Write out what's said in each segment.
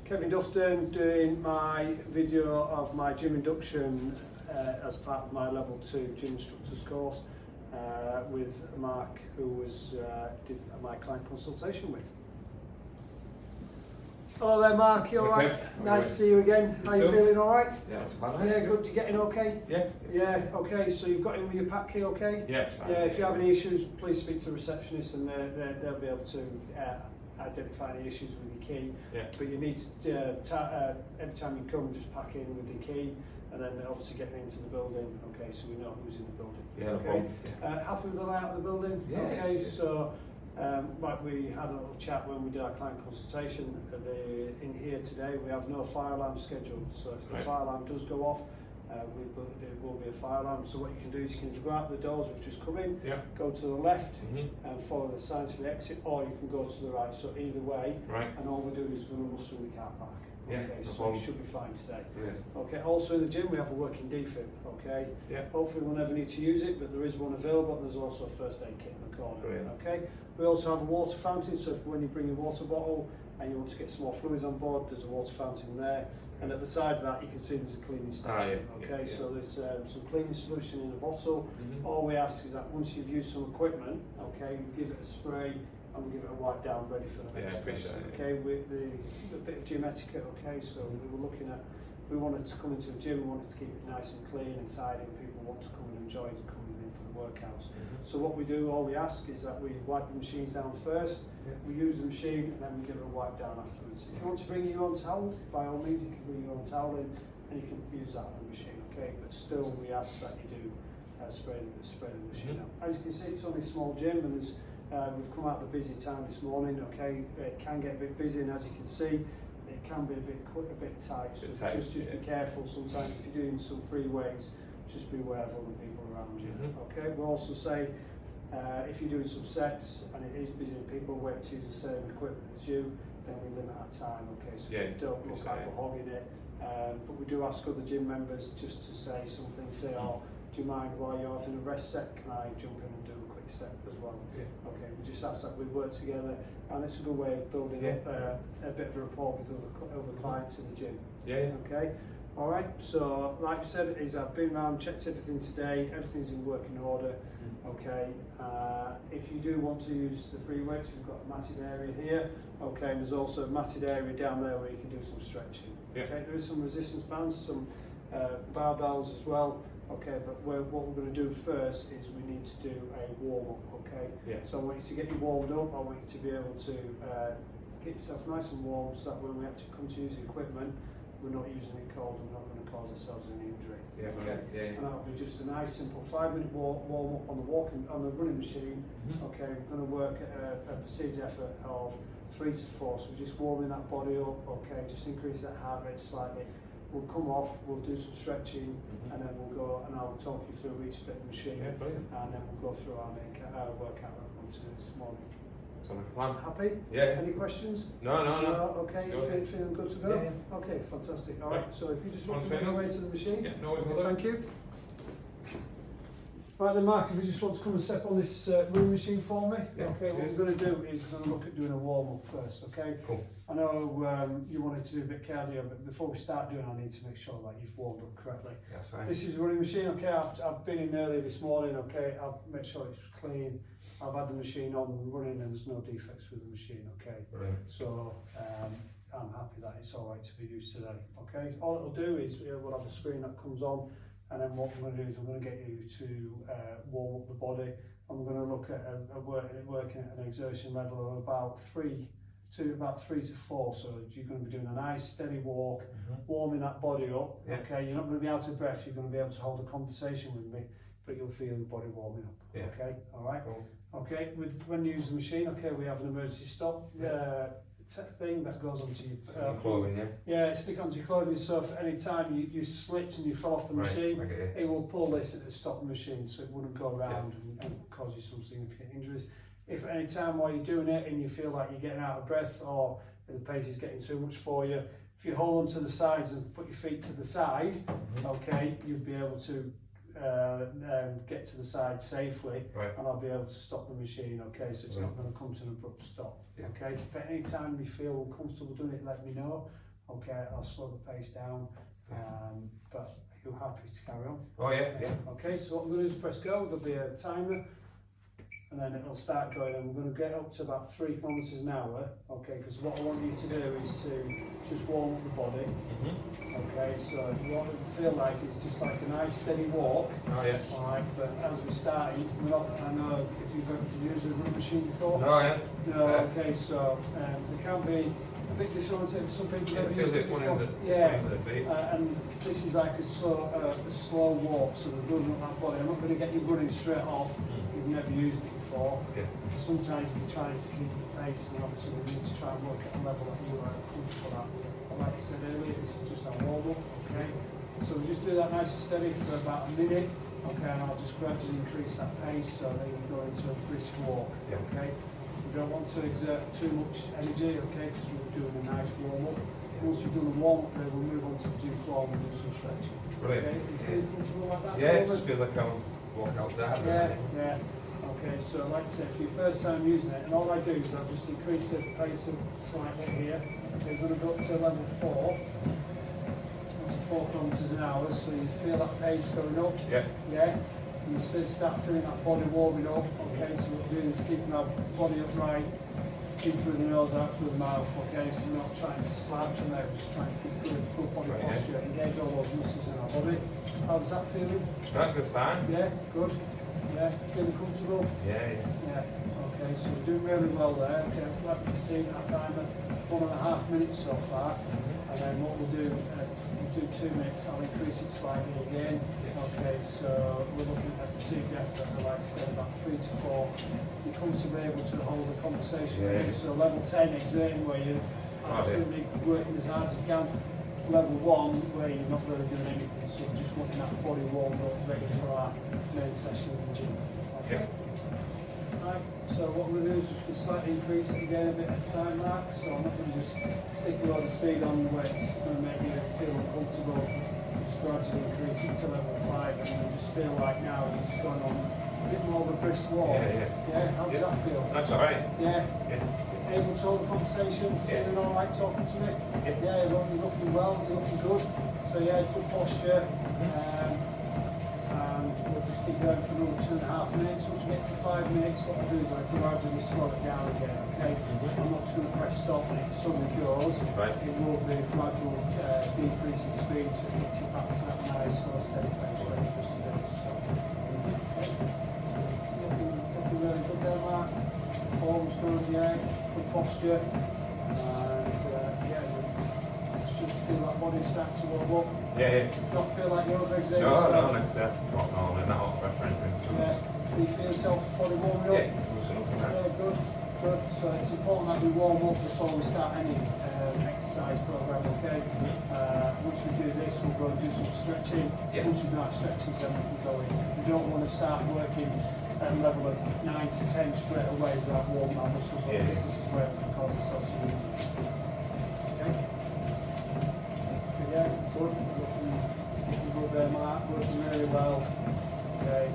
Kevin Dufton doing my video of my gym induction as part of my level 2 gym instructors course with Mark, who was did my client consultation with. Hello there, Mark, you alright? Nice to see you again. How you feeling, alright? Yeah, that's fine. Yeah, good. You getting okay? Yeah. Yeah, okay. So you've got in with your pack key, okay? Yeah, fine. Yeah, if you have any issues, please speak to the receptionist and they'll be able to identify any issues with your key. Yeah. But you need to, every time you come, just pack in with your key and then obviously getting into the building, okay, so we know who's in the building. Yeah, no okay. problem. Yeah. Happy with the layout of the building? Yeah, okay, yeah. so like we had a little chat when we did our client consultation. In here today we have no fire alarm scheduled, so if the fire alarm does go off, there will be a fire alarm. So what you can do is you can go out the doors we've just come in, go to the left and follow the signs for the exit, or you can go to the right. So either way, and all we do is run us through the car park. Okay, so it should be fine today. Okay, also in the gym we have a working defib. Okay, hopefully we'll never need to use it, but there is one available, and there's also a first aid kit in the corner. Okay, we also have a water fountain, so if when you bring your water bottle and you want to get some more fluids on board, there's a water fountain there, and at the side of that you can see there's a cleaning station. So there's some cleaning solution in a bottle. All we ask is that once you've used some equipment, okay, you give it a spray and we'll give it a wipe down ready for the next person. Okay, with the bit of gym etiquette. Okay, so we were looking at, we wanted to come into the gym, we wanted to keep it nice and clean and tidy, and people want to come and enjoy coming in for the workouts. So what we do, all we ask is that we wipe the machines down first, we use the machine, and then we give it a wipe down afterwards. If you want to bring your own towel, by all means you can bring your own towel in and you can use that on the machine. Okay, but still we ask that you do spray the machine out. As you can see, it's only a small gym, and there's we've come out the busy time this morning. Okay, it can get a bit busy, and as you can see, it can be a bit tight. So just be careful. Sometimes if you're doing some free weights, just be aware of other people around you. Okay, we'll also say if you're doing some sets and it is busy and people wait to use the same equipment as you, then we limit our time. Okay, so don't look like we're hogging it. But we do ask other gym members just to say something. Say, oh, do you mind while you're having a rest set, can I jump in and do a quick set as well? Okay, we just ask that we work together, and it's a good way of building up a bit of a rapport with other clients in the gym. Okay, all right. So like I said, I've been around, checked everything today. Everything's in working order. Okay. If you do want to use the free weights, we've got a matted area here. Okay, and there's also a matted area down there where you can do some stretching. Okay, there is some resistance bands, some barbells as well. Okay, but what we're going to do first is we need to do a warm up. Okay, so I want you to get you warmed up. I want you to be able to get yourself nice and warm, so that when we actually come to use the equipment, we're not using it cold and we're not going to cause ourselves any injury. And that'll be just a nice simple 5-minute warm up on the running machine. Okay, we're going to work at a perceived effort of 3 to 4. So we're just warming that body up. Okay, just increase that heart rate slightly. We'll come off, we'll do some stretching, and then we'll go and I'll talk you through each bit of the machine, and then we'll go through our main workout that we'll do this morning. Sounds like a plan. Happy? Yeah. Any questions? No. Okay, feeling good to go? Okay, fantastic. All right, so if you just want to make your way to the machine. Thank you. Right then, Mark, if you just want to come and step on this room machine for me. Okay, what we're going to do is we're going to look at doing a warm-up first, okay? Cool. I know you wanted to do a bit of cardio, but before we start doing, I need to make sure that you've warmed up correctly. That's right. This is a running machine, okay? I've been in early this morning, okay? I've made sure it's clean. I've had the machine on and running, and there's no defects with the machine, okay? So I'm happy that it's all right to be used today, okay? All it'll do is we'll have a screen that comes on, and then what we're going to do is we're going to get you to warm up the body, and we're going to look at working at an exertion level of about 3 to 4. So you're going to be doing a nice steady walk, warming that body up. Okay, you're not going to be out of breath. You're going to be able to hold a conversation with me, but you'll feel the body warming up. Okay, all right. Okay, when you use the machine, okay, we have an emergency stop thing that goes onto your clothing. Stick onto your clothing, so if any time you slipped and you fell off the machine, it will pull this to stop the machine, so it wouldn't go around and cause you some significant injuries. If at any time while you're doing it and you feel like you're getting out of breath or the pace is getting too much for you, if you hold onto the sides and put your feet to the side, okay, you'll be able to get to the side safely, and I'll be able to stop the machine. Okay, so it's not going to come to an abrupt stop. Okay, if at any time you feel uncomfortable doing it, let me know. okay, I'll slow the pace down. But are you happy to carry on? Oh yeah, yeah. Okay, so what I'm going to do is press go, there'll be a timer, and then it'll start going, and we're going to get up to about 3 kilometres an hour, okay, because what I want you to do is to just warm up the body, okay, so what it will feel like is just like a nice steady walk, Oh yeah. alright, but as we're starting, we're not, I know if you've ever used a run machine before, Oh yeah. no, okay, so there can be a bit disorientating for some people Yeah, that it have feels used it like before. one of the Yeah. feet. And this is like a slow walk, so they're building up that body. I'm not going to get you running straight off. You've never used it before. Yeah. Sometimes you're trying to keep the pace, and obviously we need to try and work at a level that you are comfortable at. But like I said earlier, this is just our warm up. Okay. So we just do that nice and steady for about a minute. Okay, and I'll just gradually increase that pace so then we go into a brisk walk. Yeah. Okay. We don't want to exert too much energy, okay, because we're doing a nice warm up. Once we've done the warm up, then we'll move on to the gym floor and we'll do some stretching. Brilliant. Okay, you feel comfortable like that? Yeah, it Norman? just feels like I'm walking outside. Yeah, yeah. Okay, so like I said, for your first time using it, and all I do is I'll just increase the pace slightly here. It's going to go up to level 4, up to 4 kilometres an hour, so you feel that pace going up. Yeah. Yeah. You still start feeling that body warming up. Okay, so what we're doing is keeping our body upright, in through the nose, out through the mouth. Okay, so we're not trying to slouch on there, we're just trying to keep good body Right, posture, engage all those muscles in our body. How's that feeling? That goes fine. Yeah, good. Yeah, feeling comfortable? Yeah, yeah. Yeah. Okay, so we're doing really well there. Okay, like you can see, our timer 1.5 minutes so far. And then what we'll do, we'll do 2 minutes. I'll increase it slightly again. Okay, so we're looking at perceived effort, like I said, about 3 to 4. You're comfortably able to hold a conversation. Yeah. Really. So level 10 exerting where you're absolutely working as hard as you can. Level 1 where you're not really doing anything, so you're just wanting that body warmed up, ready for our main session in the gym. Okay. Right, so what we're going to do is just slightly increase it again a bit at a time mark, so I'm not going to just stick a lot of speed on the weights, it's going to make you feel uncomfortable. Just gradually increase it to level 5 and you just feel like now you're just going on a bit more of a brisk walk. Yeah. Yeah, how does that feel? That's alright. Yeah. Yeah. Able to hold a conversation, feeling alright talking to me? Yeah. You're looking well, you're looking good. So yeah, good posture. And we'll just keep going for another 2.5 minutes. Once we get to 5 minutes, what I'll do is I gradually slow it down again, okay? I'm not just going to press stop and it suddenly goes. Right. It will be a gradual decrease in speed, so it gets you back to that nice, slow, steady pace ready for us to do. So, looking really good there, Mark. Form's good, yeah. Good posture. And yeah, just feel that body start to warm up. Yeah. Not feel like you're overexerting No, yourself. like I said, not normal, not hot breath or anything. Yeah. Do you feel yourself body warming up? Yeah, good. Good. So it's important that we warm up before we start any exercise program, okay? Once we do this, we'll go and do some stretching. Yeah. Once we've done our stretching, then we can go in. We don't want to start working at a level of 9 to 10 straight away without warming our muscles up. Yeah. This is where we can cause ourselves some injury. Okay? Yeah, good. Looking good there, Mark. Working really well. Okay.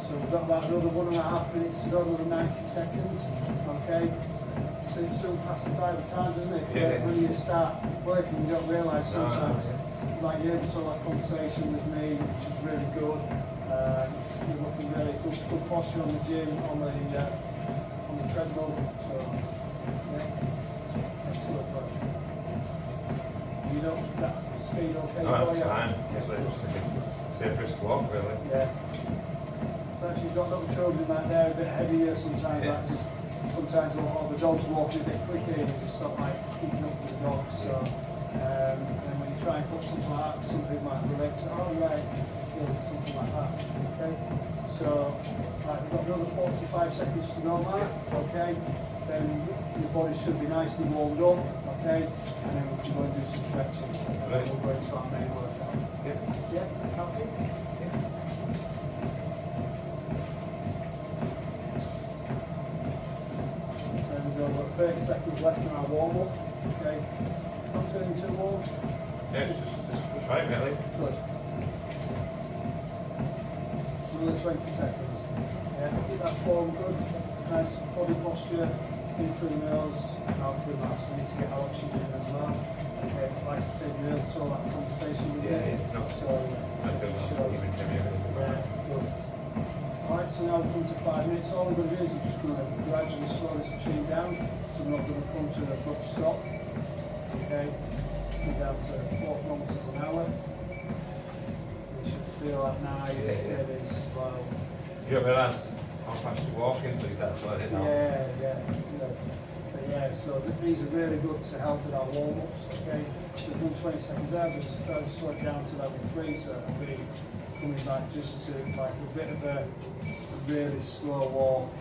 So we've got about another 1.5 minutes to go, another 90 seconds. Okay. Soon passes by the time, doesn't it? Yeah. When you start working, you don't realise No, sometimes. Like you're able to have that conversation with me, which is really good. You're looking really good posture on the gym, on the treadmill. So yeah, excellent work. You don't that speed okay No, for that's you? fine. It's like just like a safest walk, really. Yeah. So if you've got little children like they're a bit heavier sometimes, Yeah. like just sometimes all the dogs walk a bit quicker and you just stop like keeping up with the dogs. So and when you try and put something like that, some people might relate to, oh right, I feel something like that. Okay. So right, we've got another 45 seconds to go, Mark. Okay. Then your body should be nicely warmed up. Okay. And then we can go and do some stretching. And then we'll go into our main workout. Yeah. Yeah. Happy? There we go, we've got 30 seconds left in our warm-up. Okay. Not feeling too warm? Yeah, it's just right, really. Good. Another 20 seconds. Yeah, keep that form good. Nice body posture, in through the nose, out through the mouth. So we need to get our oxygen in as well. now come to 5 minutes. All we're going to do is we're just going to gradually slow this machine down, so we're not going to come to an abrupt stop. Okay, go down to 4 kilometres an hour. You should feel that nice, steady, slow. You don't realise how fast you're walking, so you start slowing it down. But yeah, so these are really good to help with our warm-ups. Okay, so we've done 20 seconds there, just slow it down to level 3, so it'll be coming back just to like a bit of a really slow walk.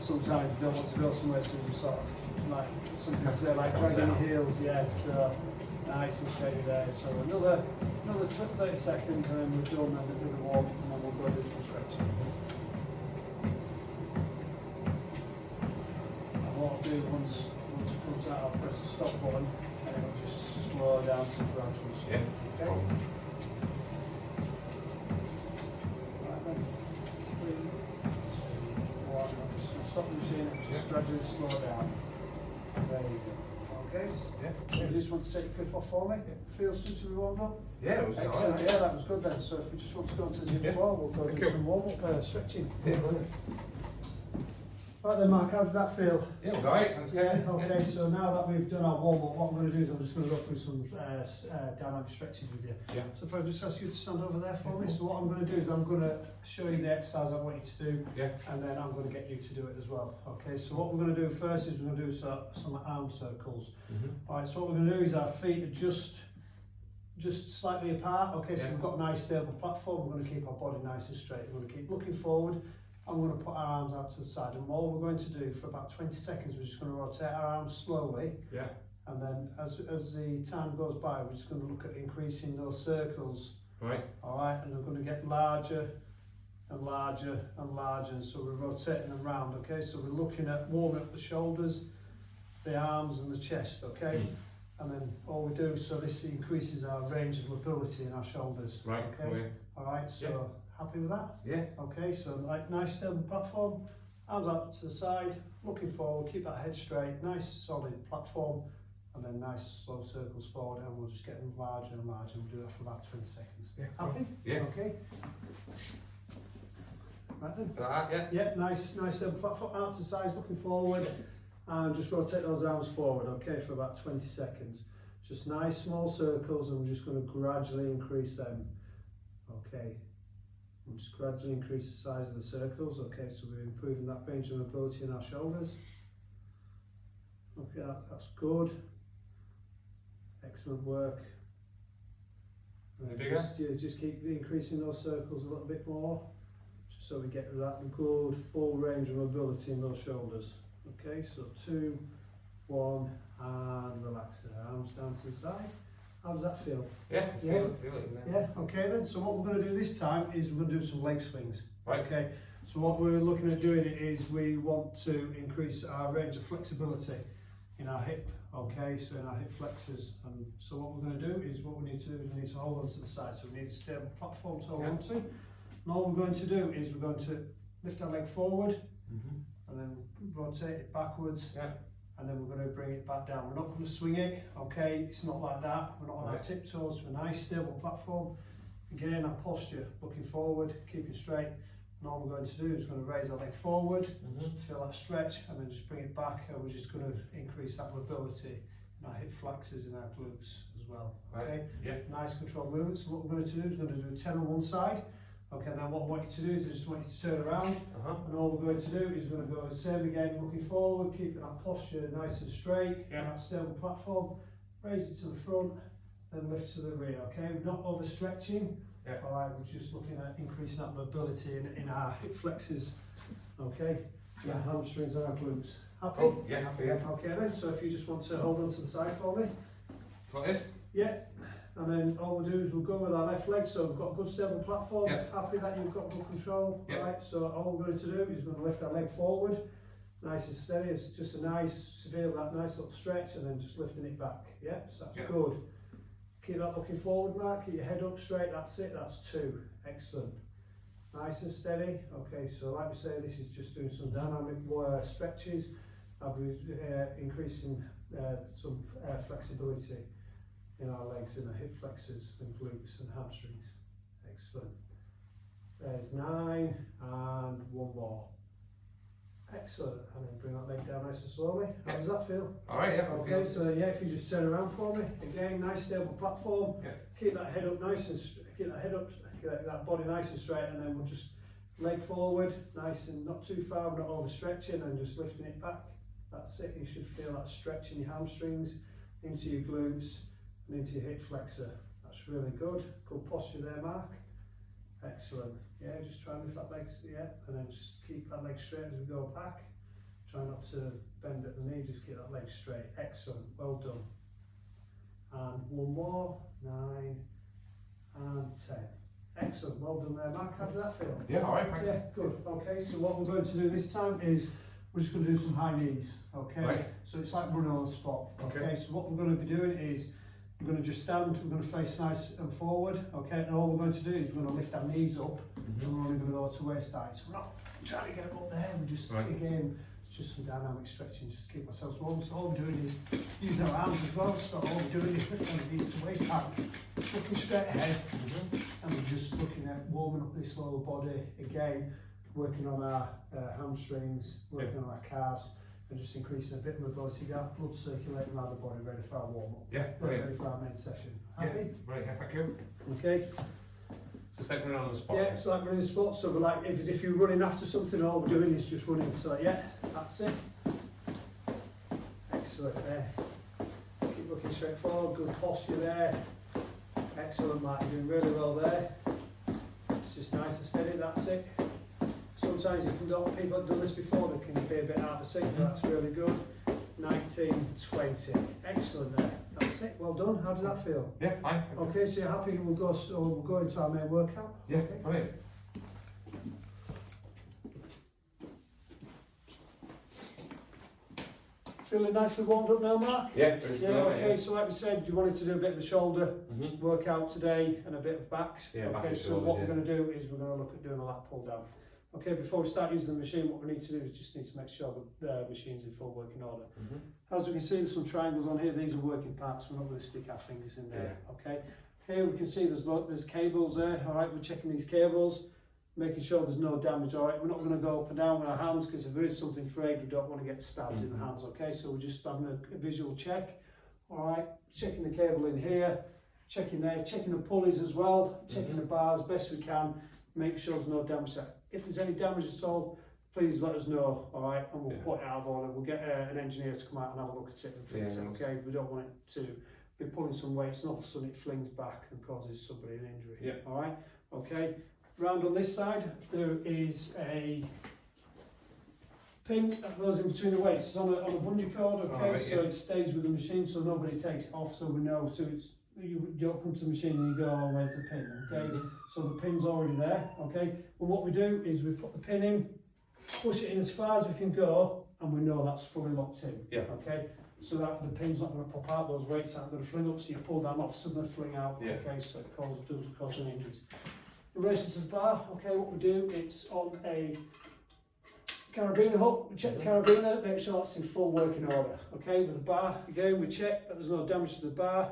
Sometimes you don't want to go somewhere, so you sort of like some people say like dragging your heels, so nice and steady there. So another 30 seconds and then we're done, and we're going to walk and then we'll go do some stretching. And what I'll do once it comes out, I'll press the stop button and it'll just slow down to gradual stop. Yeah. Okay? Right then. 3, 2, 1. I'm just going to stop the machine and just gradually slow down. There you go. Okay. Yeah. You just want to take your clip off for me? Feel suitably warmed up? Yeah, it was Excellent. alright. Yeah, that was good then. So if we just want to go onto the gym floor, we'll go Thank do you. some warm-up stretching. Yeah, brilliant. Right then, Mark, how did that feel? Yeah, it was alright. Thanks, Yeah, Ken. okay, so now that we've done our warm-up, what I'm going to do is I'm just going to go through some dynamic stretches with you. Yeah. So if I just ask you to stand over there for me, so what I'm going to do is I'm going to show you the exercise I want you to do, Yeah. and then I'm going to get you to do it as well. Okay, so what we're going to do first is we're going to do some arm circles. Alright, so what we're going to do is our feet are just slightly apart. Okay, so Yeah. we've got a nice stable platform. We're going to keep our body nice and straight. We're going to keep looking forward. I'm going to put our arms out to the side, and all we're going to do for about 20 seconds, we're just going to rotate our arms slowly, Yeah. and then as the time goes by, we're just going to look at increasing those circles. Right. Alright, and they're going to get larger and larger and larger, and so we're rotating them round. Okay, so we're looking at warming up the shoulders, the arms and the chest. Okay, and then all we do, so this increases our range of mobility in our shoulders. Right. Okay. Alright, so Yeah. happy with that? Yes. Okay, so like nice stable platform, arms out to the side, looking forward, keep that head straight, nice solid platform, and then nice slow circles forward, and we'll just get them larger and larger. We'll do that for about 20 seconds. Yeah. Happy? Yeah. Okay. Right then. Like that, yeah. Yeah, nice stable platform, out to the sides, looking forward, and just rotate those arms forward, okay, for about 20 seconds. Just nice small circles, and we're just going to gradually increase them. Okay. We'll just gradually increase the size of the circles. Okay, so we're improving that range of mobility in our shoulders. Okay, that's good. Excellent work. Bigger? Just keep increasing those circles a little bit more, just so we get that good full range of mobility in those shoulders. Okay, so 2, 1, and relax the arms down to the side. How does that feel? Yeah. Yeah. Feel it. Yeah, okay then. So what we're going to do this time is we're going to do some leg swings. Right. Okay, so what we're looking at doing is we want to increase our range of flexibility in our hip. Okay, so in our hip flexors. And so what we're going to do is what we need to do is we need to hold on to the side. So we need a stable platform to hold on to. And all we're going to do is we're going to lift our leg forward and then rotate it backwards. Yeah. And then we're going to bring it back down. We're not going to swing it, okay? It's not like that. We're not on our tiptoes. We're a nice stable platform. Again, our posture, looking forward, keeping straight. And all we're going to do is going to raise our leg forward, feel that stretch, and then just bring it back. And we're just going to increase that mobility in our hip flexors and our glutes as well. Okay? Right. Yeah. Nice controlled movement. So what we're going to do is we're going to do 10 on one side. Okay, and then what I want you to do is I just want you to turn around. And all we're going to do is we're going to go the same again, looking forward, keeping that posture nice and straight, that stable platform, raise it to the front, then lift to the rear, okay? We're not overstretching, alright, we're just looking at increasing that mobility in our hip flexors, okay? And our hamstrings and our glutes. Happy? Oh, yeah, happy, yeah. Okay then, so if you just want to hold on to the side for me. Like this? Yeah. And then all we'll do is we'll go with our left leg, so we've got a good stable platform, Yep. happy that you've got good control, Yep. right? So all we're going to do is we're going to lift our leg forward, nice and steady, it's just a nice, feel that nice little stretch, and then just lifting it back, yeah? So that's Yep. good. Keep that looking forward, Mark, keep your head up straight, that's it, that's 2, excellent. Nice and steady, okay, so like we say, this is just doing some dynamic stretches, increasing some flexibility in our legs, in our hip flexors and glutes and hamstrings. Excellent. There's 9 and one more. Excellent. And then bring that leg down nice and slowly. How does that feel? All right, yeah. Okay, so yeah, if you just turn around for me, again, nice stable platform. Yeah. Keep that head up nice and keep that head up, keep that body nice and straight, and then we'll just leg forward, nice and not too far, but not overstretching, and just lifting it back. That's it. You should feel that stretch in your hamstrings, into your glutes, and into your hip flexor. That's really good. Good posture there, Mark. Excellent. Yeah, just try and lift that leg, yeah, and then just keep that leg straight as we go back. Try not to bend at the knee, just keep that leg straight. Excellent, well done. And one more, 9 and 10. Excellent, well done there, Mark. How did that feel? Yeah, all right, thanks. Yeah, good. Okay, so what we're going to do this time is we're just going to do some high knees. Okay, Right. so it's like running on the spot. Okay, so what we're going to be doing is we're going to just stand, we're going to face nice and forward. Okay, and all we're going to do is we're going to lift our knees up, and we're only going to go to waist height. So we're not trying to get them up there, we're just, again, it's just some dynamic stretching, just to keep ourselves warm. So all we're doing is using our arms as well. So all we're doing is lifting our knees to waist height, looking straight ahead, and we're just looking at warming up this lower body again, working on our hamstrings, working on our calves, and just increasing a bit of mobility, get blood circulating around the body, ready for our warm up. Yeah, brilliant. Ready for our main session. Happy? Yeah, right, yeah, thank you. Okay. So it's like running on the spot. Yeah, it's like running the spot. So we're like, if as if you're running after something, all we're doing is just running. So yeah, that's it. Excellent there. Keep looking straight forward. Good posture there. Excellent, Mark. You're doing really well there. It's just nice and steady. That's it. Sometimes if people have done this before, they can be a bit out of sync, but that's really good. 19, 20. Excellent there. That's it. Well done. How does that feel? Yeah, fine. Okay, so you're happy? We'll go into our main workout. Yeah, Okay. brilliant. Feeling nicely warmed up now, Mark? Yeah, Yeah, okay, so like we said, you wanted to do a bit of the shoulder workout today and a bit of backs. Yeah, back okay, and so shoulders, what we're going to do is we're going to look at doing a lat pull down. Okay, before we start using the machine, what we need to do is just need to make sure the machine's in full working order. As we can see, there's some triangles on here. These are working parts. We're not going to stick our fingers in there. Okay. Here we can see there's cables there. All right, we're checking these cables, making sure there's no damage. All right, we're not going to go up and down with our hands because if there is something frayed, we don't want to get stabbed in the hands. Okay, so we're just having a visual check. All right, checking the cable in here, checking there, checking the pulleys as well, checking the bars best we can, make sure there's no damage there. If there's any damage at all, please let us know, all right, and we'll put it out of order. We'll get an engineer to come out and have a look at it and fix it, okay? We don't want it to be pulling some weights and all of a sudden it flings back and causes somebody an injury, all right? Okay, round on this side, there is a pin that goes in between the weights. It's on a bungee cord, okay, so it stays with the machine so nobody takes it off, so we know, so it's, you don't come to the machine and you go, oh, where's the pin, okay? So the pin's already there, okay? But what we do is we put the pin in, push it in as far as we can go, and we know that's fully locked in, okay? So that the pin's not going to pop out, those weights aren't going to fling up, so you pull them off, suddenly fling out, okay? So it doesn't cause any injuries. In relation to the bar, okay, what we do, it's on a carabiner hook. We check the carabiner, make sure that's in full working order, okay? With the bar, again, we check that there's no damage to the bar.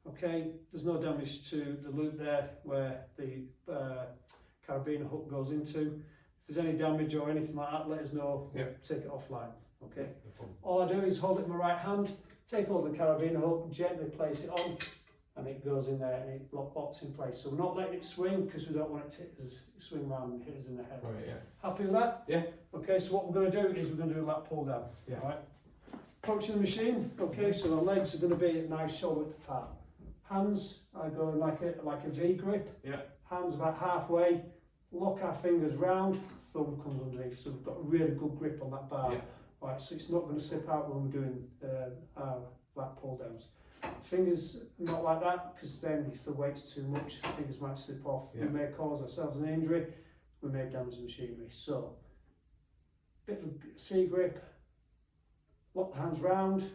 Okay, there's no damage to the loop there where the carabiner hook goes into. If there's any damage or anything like that, let us know. We'll take it offline. Okay. All I do is hold it in my right hand, take hold of the carabiner hook, gently place it on, and it goes in there and it locks in place. So we're not letting it swing because we don't want it to swing around and hit us in the head. Right, Happy with that? Yeah. Okay, so what we're going to do is we're going to do a lat pull down. All right. Approaching the machine. Okay, so the legs are going to be at nice shoulder width apart. Hands are going like a V grip. Hands about halfway. Lock our fingers round. Thumb comes underneath. So we've got a really good grip on that bar. Right, so it's not going to slip out when we're doing our lat pull downs. Fingers not like that because then if the weight's too much, the fingers might slip off. We may cause ourselves an injury. We may damage the machinery. So bit of a C grip. Lock the hands round.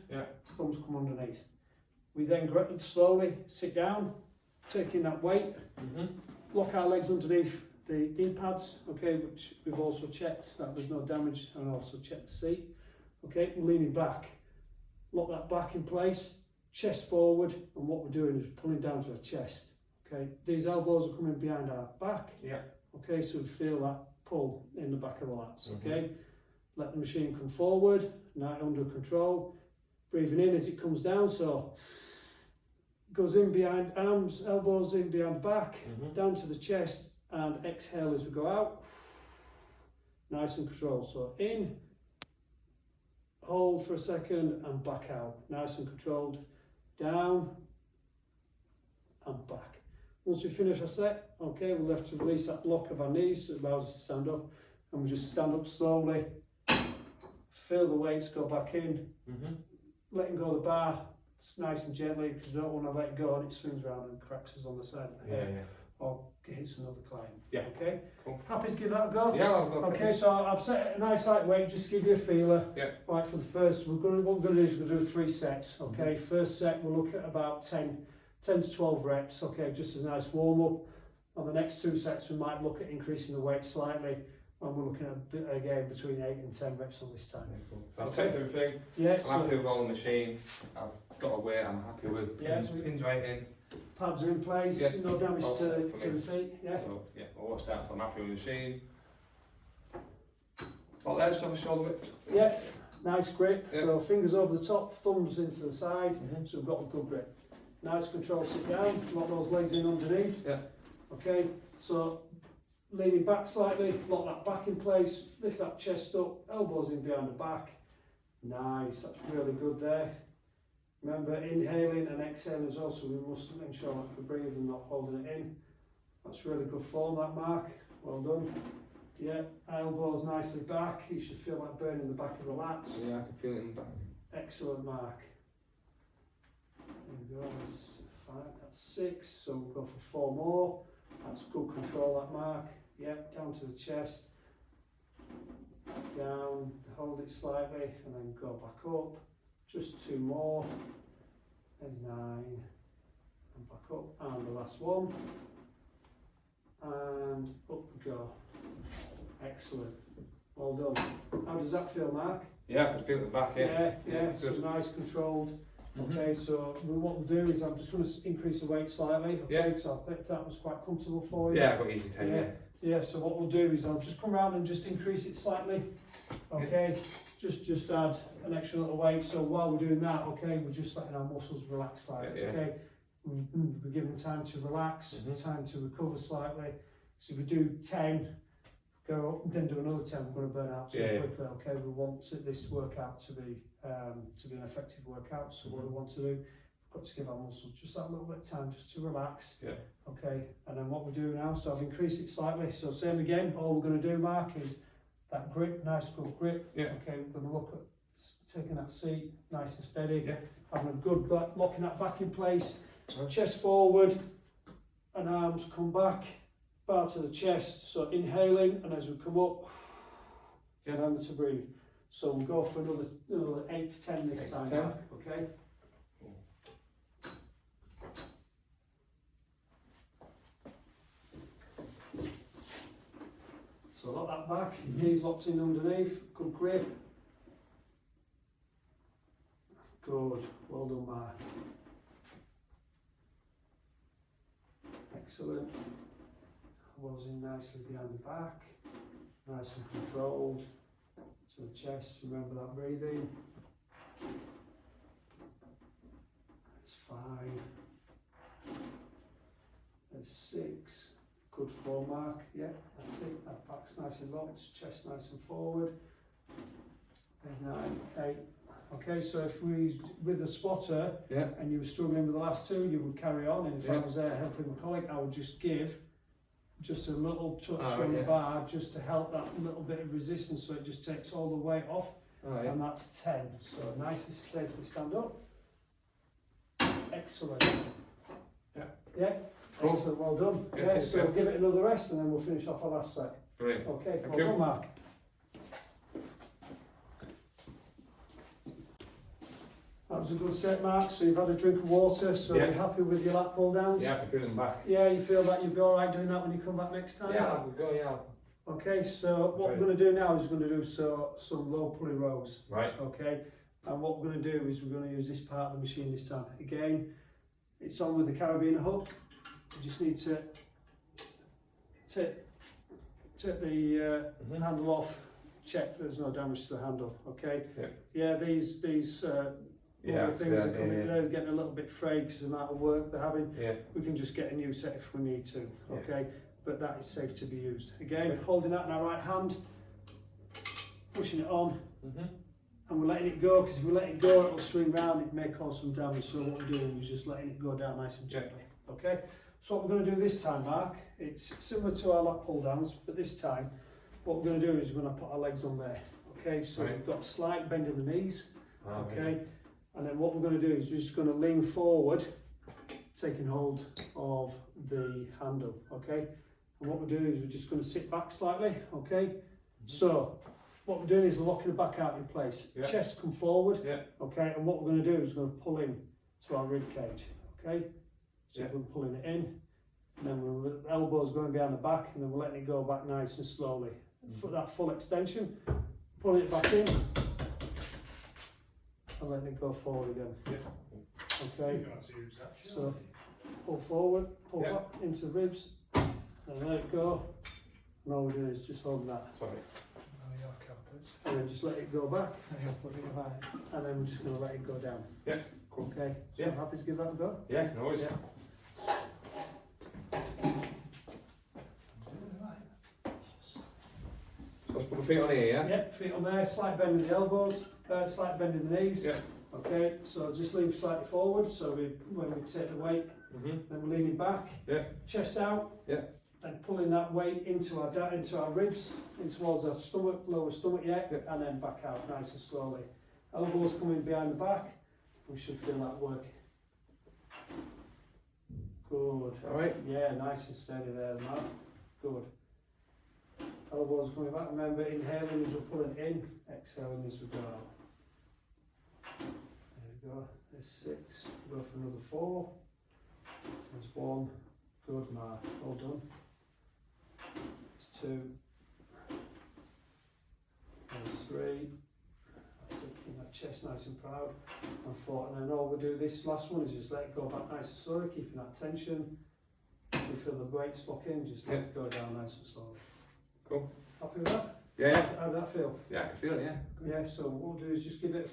Thumbs come underneath. We then slowly sit down, taking that weight, lock our legs underneath the knee pads, okay, which we've also checked that there's no damage, and also check the seat. Okay, we're leaning back, lock that back in place, chest forward, and what we're doing is pulling down to our chest. Okay, these elbows are coming behind our back. Okay, so feel that pull in the back of the lats. Mhm. Okay, let the machine come forward, now under control. Breathing in as it comes down, so goes in behind arms, elbows in behind back, Mhm. down to the chest, and exhale as we go out. Nice and controlled. So in, hold for a second, and back out. Nice and controlled. Down and back. Once we finish our set, okay, we'll have to release that lock of our knees, so it allows us to stand up, and we just stand up slowly. Feel the weights go back in. Mhm. Letting go of the bar, it's nice and gently, because you don't want to let it go and it swings around and cracks us on the side of the Yeah, head, yeah. or hits another client. Yeah. Okay? Cool. Happy to give that a go? Yeah, I'll go. Okay, so I've set a nice light weight, just to give you a feeler. Yeah. Right, for the first, what we're going to do is we're going to do 3 sets. Okay, Mm-hmm. First set we'll look at about 10 to 12 reps. Okay, just a nice warm up. On the next 2 sets we might look at increasing the weight slightly, and we're looking at again between 8 and 10 reps on this time. I've checked everything. Yeah, I'm happy with all the machine. I've got a weight I'm happy with. Yeah. Pins right in. pads are in place, Yeah. no damage All set to for the me. seat. Yeah. So, yeah, all what's that, so I'm happy with the machine. Well, let's have a shoulder width. Yeah, nice grip. Yeah. So fingers over the top, thumbs into the side. Mhm. So we've got a good grip. Nice control, sit down, lock those legs in underneath. Yeah. Okay, so leaning back slightly, lock that back in place, lift that chest up, elbows in behind the back. Nice, that's really good there. Remember, inhaling and exhaling as well, so we must ensure that we breathe and not holding it in. That's really good form, that Mark. Well done. Yeah, elbows nicely back. You should feel that burn in the back of the lats. Yeah, I can feel it in the back. Excellent, Mark. There we go, that's 5, that's 6, so we'll go for 4 more. That's good control, that Mark. Yep, down to the chest. Down, hold it slightly, and then go back up. Just 2 more. There's 9. And back up, and the last one. And up we go. Excellent. Well done. How does that feel, Mark? Yeah, I can feel it in the back, yeah. Yeah, so good. nice, controlled. Mhm. Okay, so what we'll do is I'm just going to increase the weight slightly. Okay, Yeah. so I think that was quite comfortable for you. Yeah, I've got easy 10, yeah. Yeah, so what we'll do is I'll just come around and just increase it slightly. Okay, just add an extra little weight. So while we're doing that, okay, we're just letting our muscles relax slightly. Yeah. Okay, we're giving time to relax, Mhm. time to recover slightly. So if we do 10, go up and then do another 10, we're going to burn out too Yeah. quickly. Okay, we want this workout to be an effective workout. So what we want to do, we've got to give our muscles just that little bit of time just to relax. Yeah. Okay, and then what we do now, so I've increased it slightly. So same again, all we're going to do, Mark, is that grip, nice good grip. Yeah. Okay, we're going to look at taking that seat nice and steady, Yeah. having a good locking that back in place, Right. chest forward, and arms come back, bar to the chest. So inhaling, and as we come up, Yeah. remember to breathe. So we'll go for another 8 to 10 this 8 to time, 10. Mark, okay? So lock that back, knees locked in underneath, good grip. Good, well done, Mark. Excellent. Elbows in nicely behind the back, nice and controlled. To the chest, remember that breathing. That's 5. That's 6. Good form, Mark. Yeah, that's it. That back's nice and locked, chest nice and forward. There's 9, 8. Okay, so if we, with the spotter, Yeah. and you were struggling with the last 2, you would carry on. And if I Yeah. was there helping my colleague, I would just give just a little touch Oh, on the yeah. bar just to help that little bit of resistance, so it just takes all the weight off. Oh, yeah. And that's 10. So nice and safely stand up. Excellent. Yeah. Yeah. Cool. Excellent. Well done. Yeah, Yeah. thanks, So yeah. give it another rest, and then we'll finish off our last set. Brilliant. Okay. Thank Well you. done, Mark. That was a good set, Mark. So you've had a drink of water. So Yeah. you're happy with your lat pull downs? Yeah, I can feel it in the back. Yeah. You feel that you'll be all right doing that when you come back next time? Yeah, I'll go, yeah. Okay. So what we're going to do now is we're going to do some low pulley rows. Right. Okay, and what we're going to do is we're going to use this part of the machine this time. Again, it's on with the carabiner hook. You just need to take the handle off, check there's no damage to the handle, okay? Yeah. Yeah, these Yeah, other things are coming, they're getting a little bit frayed because of the amount of work they're having. Yeah. We can just get a new set if we need to, Yeah. okay? But that is safe to be used. Again, holding that in our right hand, pushing it on, and we're letting it go, because if we let it go, it'll swing round, it may cause some damage. So what we're doing is just letting it go down nice and gently, okay? So what we're going to do this time, Mark, it's similar to our lat pull downs, but this time, what we're going to do is we're going to put our legs on there, okay? So Right. we've got a slight bend in the knees, Okay. okay? And then what we're going to do is we're just going to lean forward, taking hold of the handle, okay? And what we're doing is we're just going to sit back slightly, okay? So what we're doing is locking the back out in place. Yeah. Chest come forward, Yeah. okay? And what we're going to do is we're going to pull in to our rib cage, okay? So Yeah. we're pulling it in, and then the elbows going behind the back, and then we're letting it go back nice and slowly. For that full extension, pulling it back in, and letting it go forward again. Okay, so pull forward, pull Yeah. back into the ribs, and let it go. And all we're doing is just holding that, Sorry. and then just let it go back, and then we're just going to let it go down. Yeah, cool. Okay, so Yeah. happy to give that a go? Yeah, no worries. Yeah. So let's put the feet on here, yeah? Yeah, feet on there, slight bend in the elbows, slight bend in the knees. Yeah. Okay, so just lean slightly forward, so when we take the weight, then we're leaning back, Yeah. chest out, Yeah. and pulling that weight into our ribs, in towards our stomach, lower stomach, Yeah. and then back out nice and slowly. Elbows coming behind the back, we should feel that work. Good. Alright. Yeah, nice and steady there, Mark. Good. Elbows coming back. Remember, inhaling as we're pulling in, exhaling as we go out. There we go. There's 6. Go for another 4. There's 1. Good, Mark. Well done. There's 2. There's 3. That's it. Keep that chest nice and proud. And 4. And then all we do this last one is just let it go back nice and slowly, keeping that tension. If you feel the weights lock in, just let it go down nice and slowly. Cool. Happy with that? Yeah. How did that feel? Yeah, I can feel it, yeah. Yeah, so what we'll do is just give it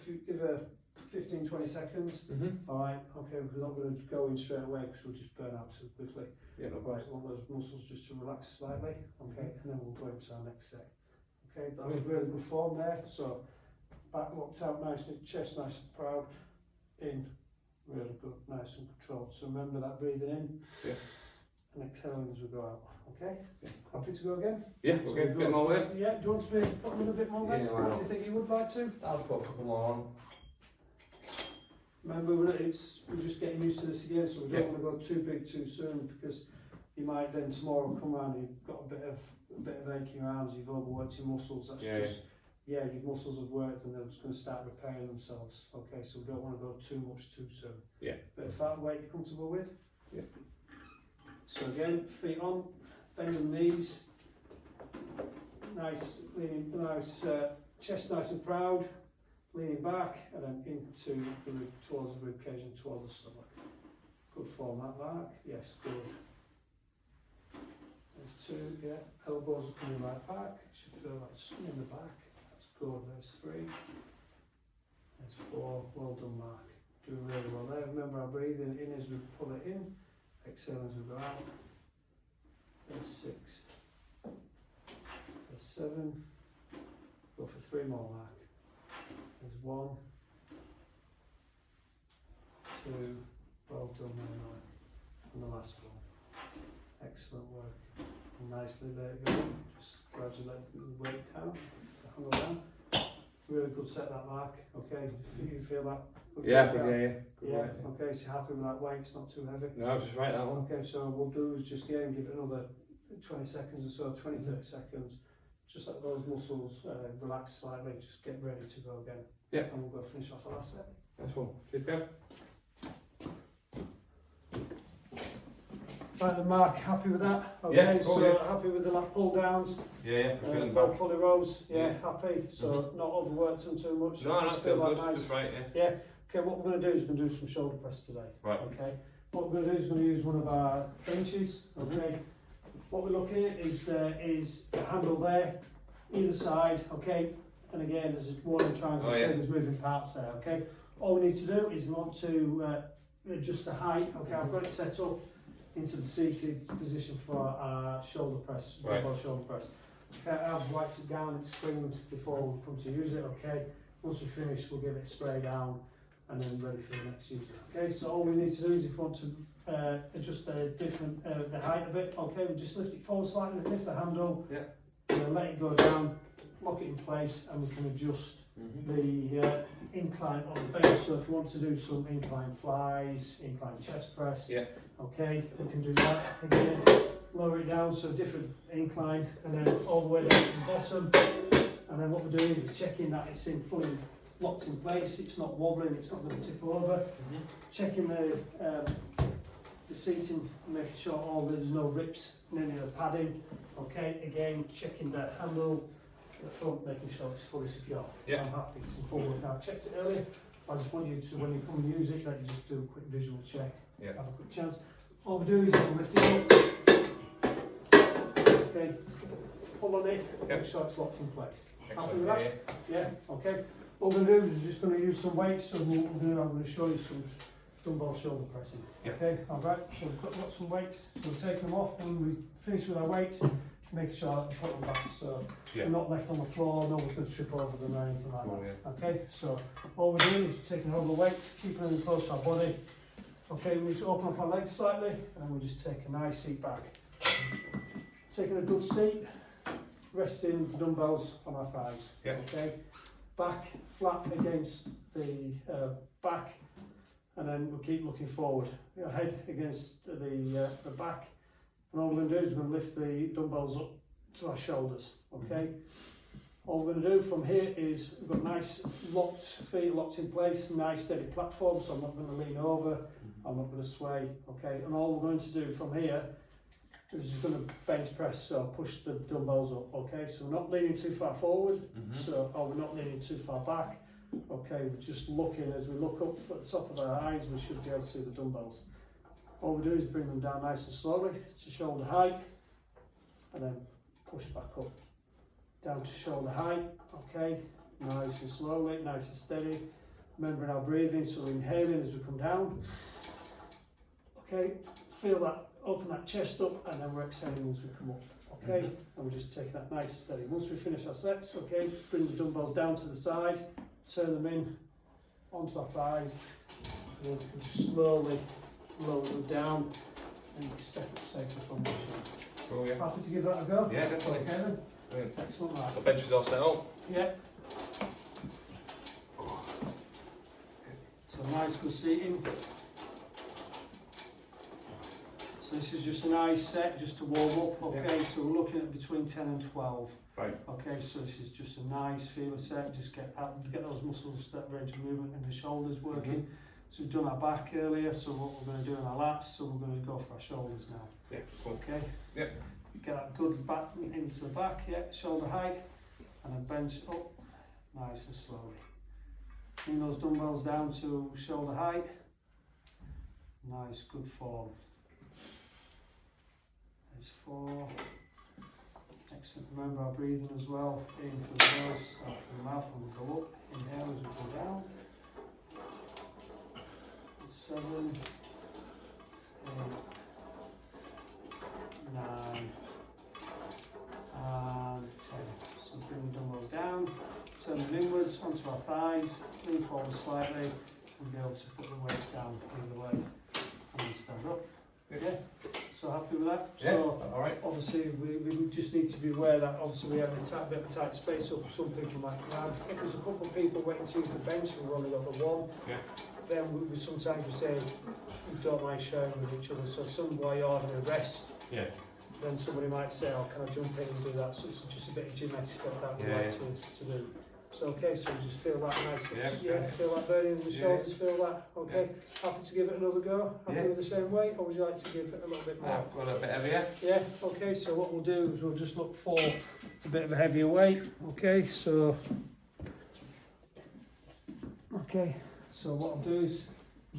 15-20 seconds. Alright, okay, we're not going to go in straight away because we'll just burn out too quickly. Yeah, no Right, worries. we want those muscles just to relax slightly, okay, and then we'll go into our next set. Okay, that was really good form there, so back locked out nicely, chest nice and proud, in, really good, nice and controlled. So remember that breathing in, Yeah. and exhaling as we go out, okay? Yeah. Happy to go again? Yeah, So we'll get a we'll bit go more for- weight. Yeah, do you want me to put them in a bit more weight? Yeah, why not? Do you think you would like to? I'll put a couple more on. Remember, we're just getting used to this again, so we don't Yeah. want to go too big too soon, because you might then tomorrow come around and you've got a bit of ache in your arms, you've overworked your muscles. That's Yeah, just your muscles have worked and they're just going to start repairing themselves. Okay, so we don't want to go too much too soon. Yeah. Bit of fat weight you're comfortable with. Yeah. So again, feet on, bending the knees, nice leaning, nice chest nice and proud. Leaning back and then into the rib, towards the rib cage and towards the stomach. Good form that, Mark. Yes, good. There's 2, yeah. Elbows are coming right back. Should feel like swing in the back. That's good. There's 3. There's 4. Well done, Mark. Doing really well there. Remember our breathing in as we pull it in, exhale as we go out. There's 6. There's 7. Go for 3 more, Mark. There's 1, 2, well done there, Mark. And the last one. Excellent work. And nicely let it go. Just gradually let the weight down, hang down. Really good set that, Mark. Okay, you feel that? Good Yeah, workout? yeah. Good Yeah, weight, okay, so you're happy with that weight, it's not too heavy? No, just right that one. Okay, so what we'll do is just again give it another 20 seconds or so, 20-30 seconds. Just let those muscles relax slightly, just get ready to go again. Yeah. And we'll go finish off the last set. That's one. Cheers, Kev. Right then, Mark, happy with that? Okay, Yeah, so yeah. happy with the lat pull downs, Yeah, I'm feeling low back. pulley rows, yeah, Yeah. happy. So not overworked them too much. No, just I feel like good. nice. Just right, yeah. Yeah. Okay, what we're going to do is we're going to do some shoulder press today. Right. Okay. What we're going to do is we're going to use one of our benches. Okay. What we're looking at is the handle there, either side, okay? And again, there's a warning triangle, Oh, so yeah. there's moving parts there, okay? All we need to do is we want to adjust the height, okay? I've got it set up into the seated position for our shoulder press, Right. dumbbell shoulder press. Okay, I've wiped it down, it's cleaned before we've come to use it, okay? Once we finish, we'll give it a spray down and then ready for the next user, okay? So all we need to do is if we want to adjust the height of it, okay, we just lift it forward slightly, lift the handle, Yeah. and then let it go down, lock it in place, and we can adjust the incline on the bench. So if we want to do some incline flies, incline chest press, Yeah. okay, we can do that again. Lower it down, so different incline, and then all the way down to the bottom. And then what we're doing is we're checking that it's in fully locked in place, it's not wobbling, it's not going to tip over. Checking the seating, making sure there's no rips in any of the padding. Okay, again, checking the handle, the front, making sure it's fully secure. Yeah. I'm happy, it's in full work. Now, I've checked it earlier. I just want you to, when you come and use it, that you just do a quick visual check. Yeah. Have a quick chance. All we do is we'll lift it up. Okay, pull on it, Yeah. make sure it's locked in place. Happy Excellent. with Yeah, that? yeah. Yeah, okay. What we're going to do is we're just going to use some weights. So I'm going to show you some dumbbell shoulder pressing. Yeah. Okay, alright, so we've got some weights. So we'll take them off when we finish with our weights, make sure that we put them back so Yeah. they're not left on the floor, no one's going to trip over them or anything like Oh, that. Okay, so all we're doing is taking all the weights, keeping them close to our body. Okay, we need to open up our legs slightly and we'll just take a nice seat back. Taking a good seat, resting the dumbbells on our thighs. Yeah. Okay, back flat against the back, and then we'll keep looking forward. Your head against the back, and all we're going to do is we're going to lift the dumbbells up to our shoulders. Okay. All we're going to do from here is we've got nice locked feet locked in place, nice steady platform. So I'm not going to lean over. I'm not going to sway. Okay. And all we're going to do from here is just going to bench press, so push the dumbbells up. Okay. So we're not leaning too far forward. So we're not leaning too far back. Okay, we're just looking, as we look up at the top of our eyes, we should be able to see the dumbbells. All we do is bring them down nice and slowly to shoulder height, and then push back up, down to shoulder height, okay, nice and slowly, nice and steady. Remembering our breathing, so we're inhaling as we come down. Okay, feel that, open that chest up, and then we're exhaling as we come up. Okay, and we're just taking that nice and steady. Once we finish our sets, okay, bring the dumbbells down to the side, turn them in onto our thighs, and then we can just slowly lower them down and step up safely from the machine. Cool, yeah. Happy to give that a go? Yeah, definitely. Okay then. Brilliant. Excellent, The right. bench is all set up. Yeah. So nice good seating. So this is just a nice set just to warm up, okay, so we're looking at between 10 and 12. Right. Okay, so this is just a nice feeler set, just get those muscles, that range of movement in the shoulders working. So we've done our back earlier, so what we're going to do in our lats, so we're going to go for our shoulders now. Yeah, cool. Okay? Yeah. Get that good back into the back, yeah, shoulder height, and then bench up, nice and slowly. Bring those dumbbells down to shoulder height. Nice, good form. There's 4. Excellent. Remember our breathing as well. In through the nose, out through the mouth when we go up. Inhale as we go down. 7, 8, 9, and 10. So bring the dumbbells down, turn them inwards onto our thighs, lean forward slightly, and be able to put the weights down either way, and then stand up. Okay, so happy with that? Yeah, So alright. obviously we just need to be aware that obviously we have a bit of a tight space, so some people might come around. If there's a couple of people waiting to use the bench and we've only got the one, Yeah. then we sometimes we say we don't mind sharing with each other. So if somebody you're having a rest, Yeah. then somebody might say, oh, can I jump in and do that? So it's just a bit of gymnastics that we Yeah, like yeah. to do. So okay, so just feel that nice. Yeah, okay. Feel that burning in the Yeah. shoulders, feel that. Okay, happy to give it another go? Happy Yeah. with the same weight, or would you like to give it a little bit more? Yeah, got a bit heavier. Yeah, okay, so what we'll do is we'll just look for a bit of a heavier weight. Okay, so what I'll do is,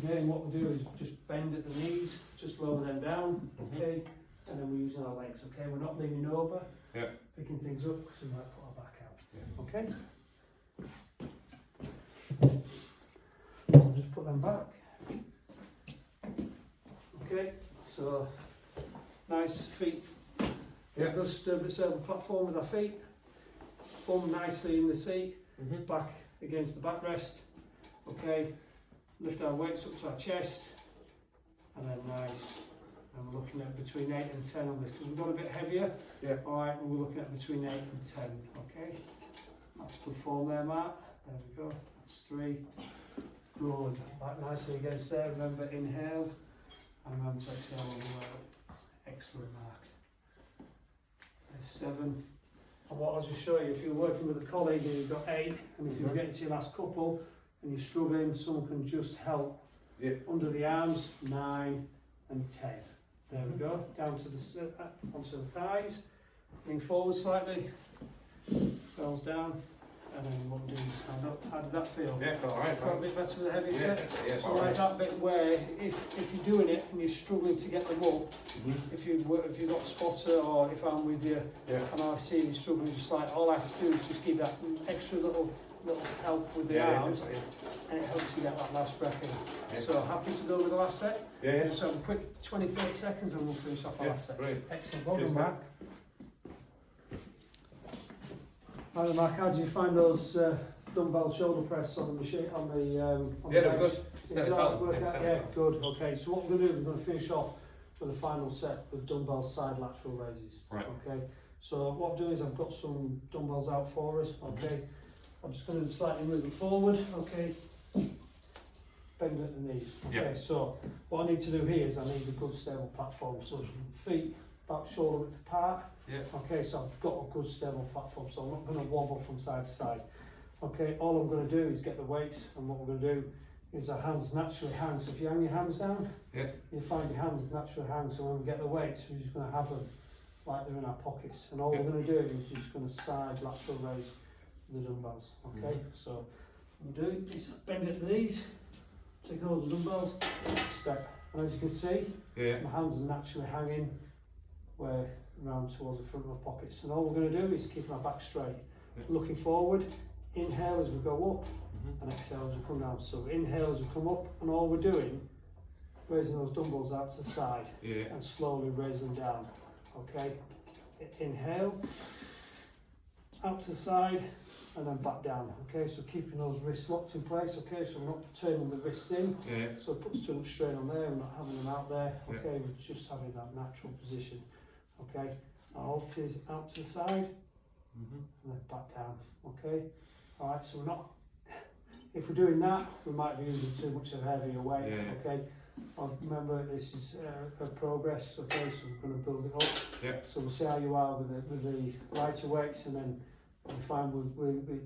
again, what we'll do is just bend at the knees, just lower them down. Okay, and then we're using our legs, okay? We're not leaning over, Yeah. picking things up, because we might put our back out, Yeah. okay? I'll just put them back. Okay, so nice feet. Yeah. Just a platform with our feet. Bum nicely in the seat, Mhm. back against the backrest. Okay, lift our weights up to our chest, and then nice. And we're looking at between 8 and 10 on this because we've got a bit heavier. Yeah. All right, and we're looking at between 8 and 10. Okay, that's good form there, Mark. There we go. That's 3. Good. Back nicely against there. Remember, inhale, and remember to exhale on the way up. Excellent, Mark. There's 7. And what I'll just show you, if you're working with a colleague and you've got 8, and if you're getting to your last couple and you're struggling, someone can just help under the arms, 9 and 10. There we go, down to the onto the thighs, lean forward slightly, bells down, and then what we'll do is stand up. How did that feel? Yeah, felt alright. Felt a bit better with the heavy set? Yeah, So like that bit where if you're doing it and you're struggling to get them up, if you've got a spotter or if I'm with you and I see you struggling, just like all I have to do is just give that extra little help with the arms, and it helps you get that last breath in. Yeah. So happy to go with the last set? Yeah. Just have a quick 20-30 seconds and we'll finish off our last set. Brilliant. Excellent, well done, Cheers, Mark. Hi there, Mark, how did you find those dumbbell shoulder press on the machine, on the Yeah, the they're bench? good. Did Steady that fella. work Yeah, out? steady Yeah, fella. good. Okay, so what we're going to do, we're going to finish off with the final set with dumbbell side lateral raises. Right. Okay, so what I've done is I've got some dumbbells out for us. Okay, I'm just going to slightly move them forward. Okay, bend at the knees. Okay, Yeah. so what I need to do here is I need a good stable platform. So feet about shoulder width apart. Yeah. Okay, so I've got a good stable platform, so I'm not going to wobble from side to side. Okay, all I'm going to do is get the weights, and what we're going to do is our hands naturally hang. So if you hang your hands down, Yeah. you find your hands naturally hang. So when we get the weights, we're just going to have them like they're in our pockets. And all we're going to do is just going to side lateral raise the dumbbells. Okay, so what we'll do is bend at the knees, take hold of the dumbbells, step. And as you can see, Yeah. my hands are naturally hanging where round towards the front of my pockets. And all we're going to do is keep my back straight. Yeah. Looking forward, inhale as we go up, and exhale as we come down. So inhale as we come up, and all we're doing, raising those dumbbells out to the side, Yeah. and slowly raise them down. Okay, inhale, out to the side, and then back down. Okay, so keeping those wrists locked in place. Okay, so we're not turning the wrists in, Yeah. so it puts too much strain on there. We're not having them out there. Yeah. Okay, we're just having that natural position. Okay, our alt is out to the side, and then back down. Okay, all right, so we're not, if we're doing that, we might be using too much of a heavier weight. Yeah, yeah. Okay, remember this is a progress. Okay, so we're going to build it up. Yeah. So we'll see how you are with the lighter weights, and then you find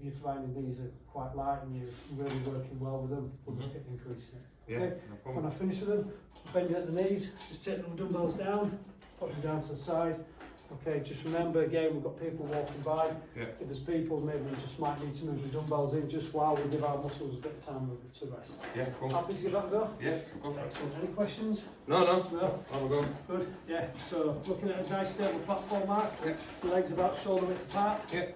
you're finding these are quite light and you're really working well with them, we'll look at increasing it. Yeah. Okay. No When problem. I finish with them, bend at the knees, just take the dumbbells down, put them down to the side. Okay, just remember again, we've got people walking by. Yeah. If there's people, maybe we just might need to move the dumbbells in just while we give our muscles a bit of time to rest. Yeah. Cool. Happy to give that a go? Yeah. Go for it. Excellent. Any questions? No. No? Have a go. Good. Yeah. So looking at a nice stable platform, Mark. Yeah. The legs about shoulder width apart. Yeah.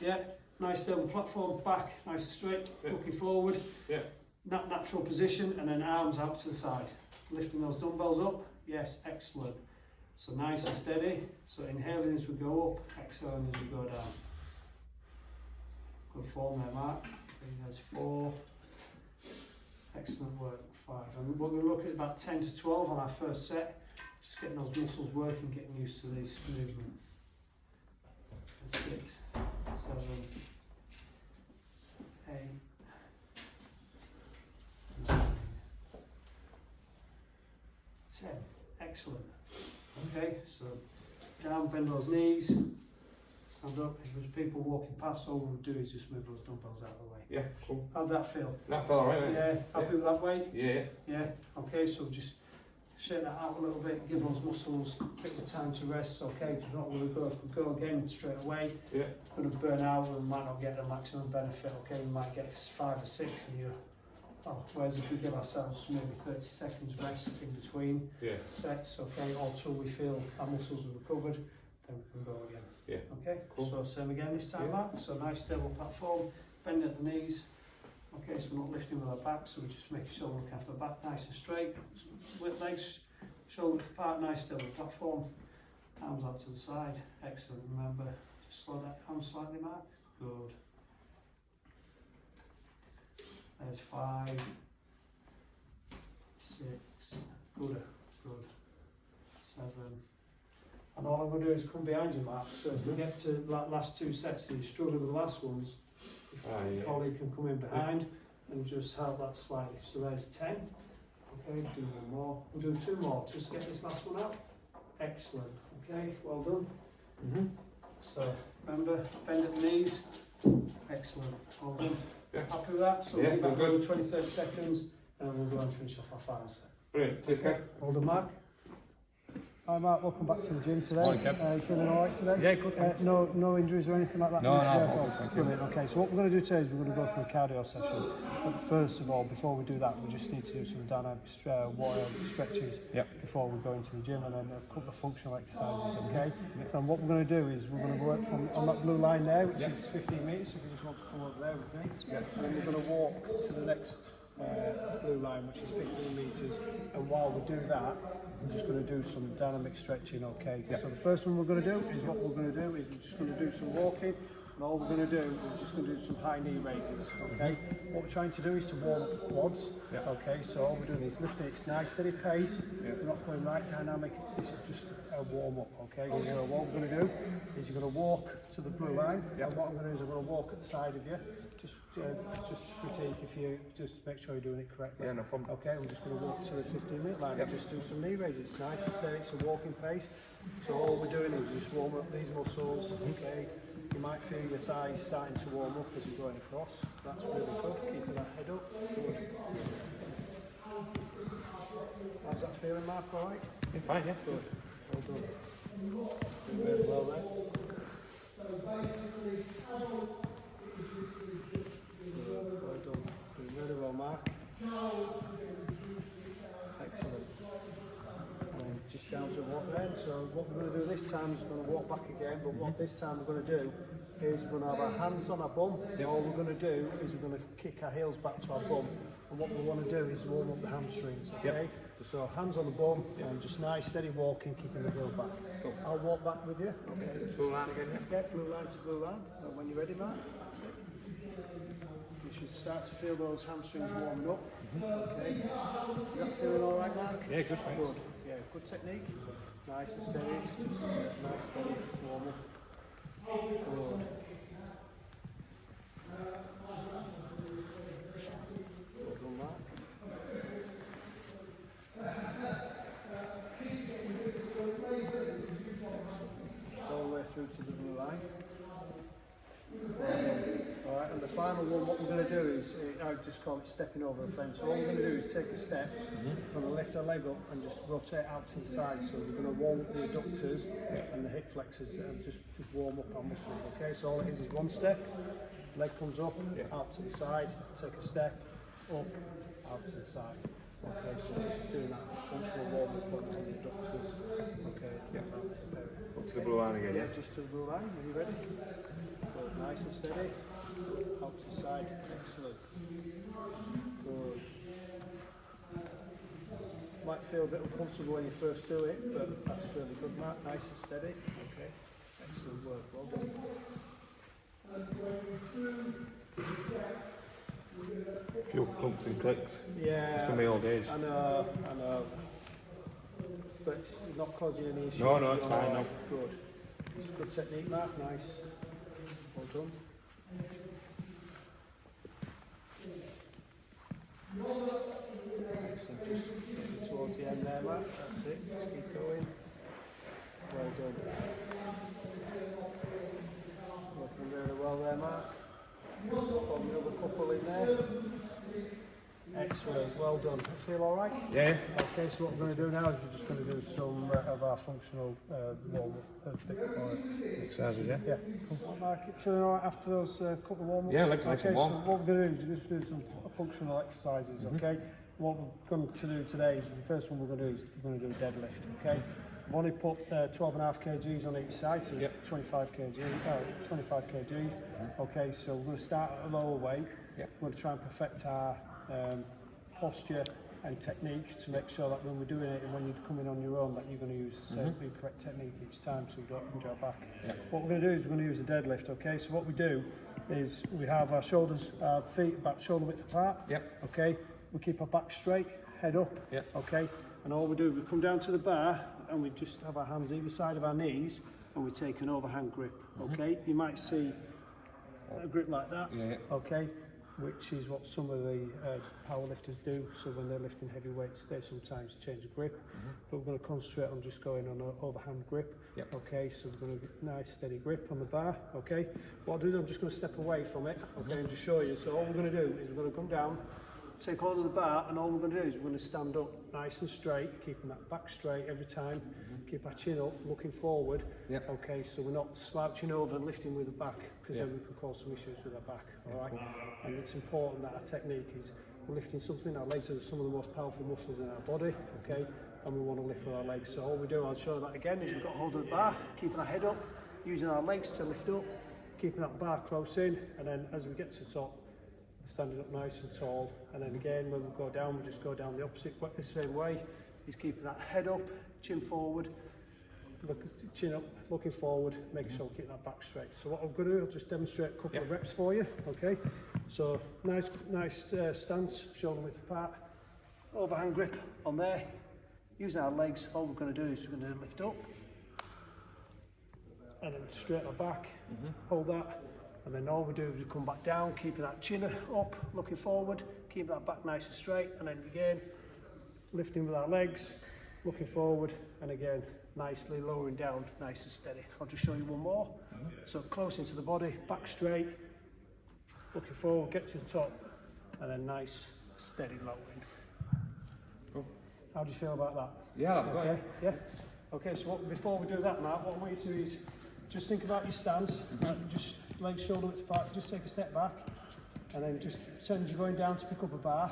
Yeah. Nice stable platform, back nice and straight, Yeah. looking forward. Yeah. That natural position, and then arms out to the side. Lifting those dumbbells up. Yes, excellent. So nice and steady. So inhaling as we go up, exhaling as we go down. Good form there, Mark. There's 4. Excellent work. 5. And we're going to look at about 10 to 12 on our first set. Just getting those muscles working, getting used to this movement. And 6, 7, 8, 9, 10. Excellent. Okay, so down, bend those knees, stand up. If there's people walking past, all we'll do is just move those dumbbells out of the way. Yeah. Cool. How'd that feel? That felt alright, mate. Yeah, happy with that weight? Yeah. Yeah, okay, so just shake that out a little bit, give those muscles a bit of time to rest, okay, because not going to go, if we go again straight away, Yeah. we're going to burn out and we might not get the maximum benefit, okay, we might get 5 or 6 and you're whereas if we give ourselves maybe 30 seconds rest in between Yeah. sets, okay, or till we feel our muscles have recovered, then we can go again. Yeah. Okay, Cool. so same again this time, Yeah. Mark. So nice stable platform, bend at the knees. Okay, so we're not lifting with our back, so we're just making sure we look after the back nice and straight. With legs, shoulders apart, nice stable platform. Arms out to the side. Excellent. Remember, just slow that down slightly, Mark. Good. There's 5, 6, good, 7. And all I'm going to do is come behind you, Mark. So if we get to that last 2 sets and you're struggling with the last ones, if Yeah. colleague can come in behind and just help that slightly. So there's 10. Okay, do one more. We'll do 2 more. Just get this last one out. Excellent. Okay, well done. So remember, bend at the knees. Excellent. Well done. Yeah. Happy with that? So Yeah, leave that feel good. for 20-30 seconds and we'll go and finish off our final set. Brilliant. Cheers, Kev. Well done, Mark. Hi Mark, welcome back to the gym today. Morning, Kev. You feeling alright today? Yeah, good, thanks. No injuries or anything like that? No, today? all good, thank you. Brilliant. Okay, so what we're going to do today is we're going to go through a cardio session. But first of all, before we do that, we just need to do some dynamic water stretches before we go into the gym, and then a couple of functional exercises, okay? And what we're going to do is we're going to work from on that blue line there, which is 15 metres, if you just want to come over there with me. And then we're going to walk to the next blue line, which is 15 metres, and while we do that, I'm just going to do some dynamic stretching, okay? So the first one we're going to do is we're just going to do some walking, and all we're going to do is just going to do some high knee raises, okay? What we're trying to do is to warm up the quads, okay? So all we're doing is lifting, it's nice steady pace, we're not going right dynamic, this is just a warm up, okay? So what we're going to do is you're going to walk to the blue line, and what I'm going to do is I'm going to walk at the side of you. Just critique if you just make sure you're doing it correctly. Yeah, no problem. Okay, we're just going to walk to the 15-minute line and just do some knee raises. It's nice and steady, it's a walking pace. So all we're doing is just warm up these muscles. Okay, you might feel your thighs starting to warm up as you're going across. That's really good. Keeping that head up. Good. How's that feeling, Mark? All right? Yeah, fine, yeah. Good. Well done. Doing really well there. Well done. Doing really well, Mark. Excellent. And just down to walk then. So what we're going to do this time is we're going to walk back again, but what this time we're going to do is we're going to have our hands on our bum. All we're going to do is we're going to kick our heels back to our bum. And what we want to do is warm up the hamstrings, okay? So hands on the bum and just nice steady walking, kicking the heel back. I'll walk back with you. Okay. Blue line again, yeah? Yeah, blue line to blue line. And when you're ready, Mark, that's it. You should start to feel those hamstrings warming up. Okay. Is that feeling all right, Mark? Yeah, good, thanks. Good. Yeah, good technique. Nice and steady. Just nice, steady, warm up. Good. Well done, Mark. All the way through to the blue line. Alright, and the final one, what we're going to do is, I just call it stepping over a fence. So all we're going to do is take a step, we're going to lift our leg up and just rotate out to the side. So we're going to warm up the adductors and the hip flexors and just warm up our muscles, okay? So all it is one step, leg comes up, out to the side, take a step, up, out to the side. Okay, so just doing that functional warm up on the adductors. Okay, Up to the blue line again, yeah, just to the blue line. Are you ready? Good, nice and steady. Out to the side. Excellent. Good. Might feel a bit uncomfortable when you first do it, but that's really good, Mark. Nice and steady. Okay. Excellent work. Well done. A few clumps and clicks. Yeah. It's for me all days. I know. But it's not causing any issues. No, it's fine now. Good. It's good technique, Mark. Nice. Well done. Excellent. Just getting towards the end there, Mark. That's it. Just keep going. Well done. Working really well there, Mark. Put another couple in there. Excellent, well done. Feel all right? Yeah. Okay, so what we're going to do now is we're just going to do some of our functional warm-up. Exercises, yeah? Yeah. Mark, feeling all right after those couple of warm-ups? Yeah, legs nice okay, and warm. so what we're going to do is just do some functional exercises, okay? What we're going to do today is, the first one we're going to do is we're going to do a deadlift, okay? I've only put 12.5 kgs on each side, so 25 kgs. Okay, so we're going to start at a lower weight. We're going to try and perfect our posture and technique to make sure that when we're doing it and when you're coming on your own, that you're going to use the same correct technique each time, so you don't injure our back. What we're going to do is we're going to use a deadlift. Okay, so what we do is we have our shoulders, our feet about shoulder width apart. Okay, we keep our back straight, head up. Okay, and all we do, we come down to the bar and we just have our hands either side of our knees and we take an overhand grip. Okay, you might see a grip like that. Okay, which is what some of the powerlifters do. So when they're lifting heavy weights, they sometimes change the grip. But we're going to concentrate on just going on an overhand grip. Okay, so we're going to get a nice steady grip on the bar. Okay, what I'll do is I'm just going to step away from it. Okay, and just show you. So all we're going to do is we're going to come down, take hold of the bar, and all we're going to do is we're going to stand up nice and straight, keeping that back straight every time. Keep our chin up, looking forward. Okay, so we're not slouching over and lifting with the back, because then we can cause some issues with our back. All right, and it's important that our technique is we're lifting something. Our legs are some of the most powerful muscles in our body. Okay, and we want to lift with our legs. So all we do, I'll show that again, is we've got hold of the bar, keeping our head up, using our legs to lift up, keeping that bar close in, and then as we get to the top, standing up nice and tall, and then again when we go down, we just go down the opposite way, the same way. He's keeping that head up, chin forward, chin up, looking forward, making sure we keep that back straight. So what I'm going to do, I'll just demonstrate a couple of reps for you. Okay, so nice stance, shoulder width apart, overhand grip on there, using our legs. All we're going to do is we're going to lift up, and then straighten our back, hold that. And then all we do is we come back down, keeping that chin up, looking forward, keep that back nice and straight, and then again, lifting with our legs, looking forward, and again, nicely lowering down, nice and steady. I'll just show you one more. So close into the body, back straight, looking forward, get to the top, and then nice, steady lowering. How do you feel about that? Yeah, I've got it. Yeah? Okay, so before we do that, Mark, what I want you to do is just think about your stance, just legs shoulder width apart, just take a step back, and then just pretend you're going down to pick up a bar.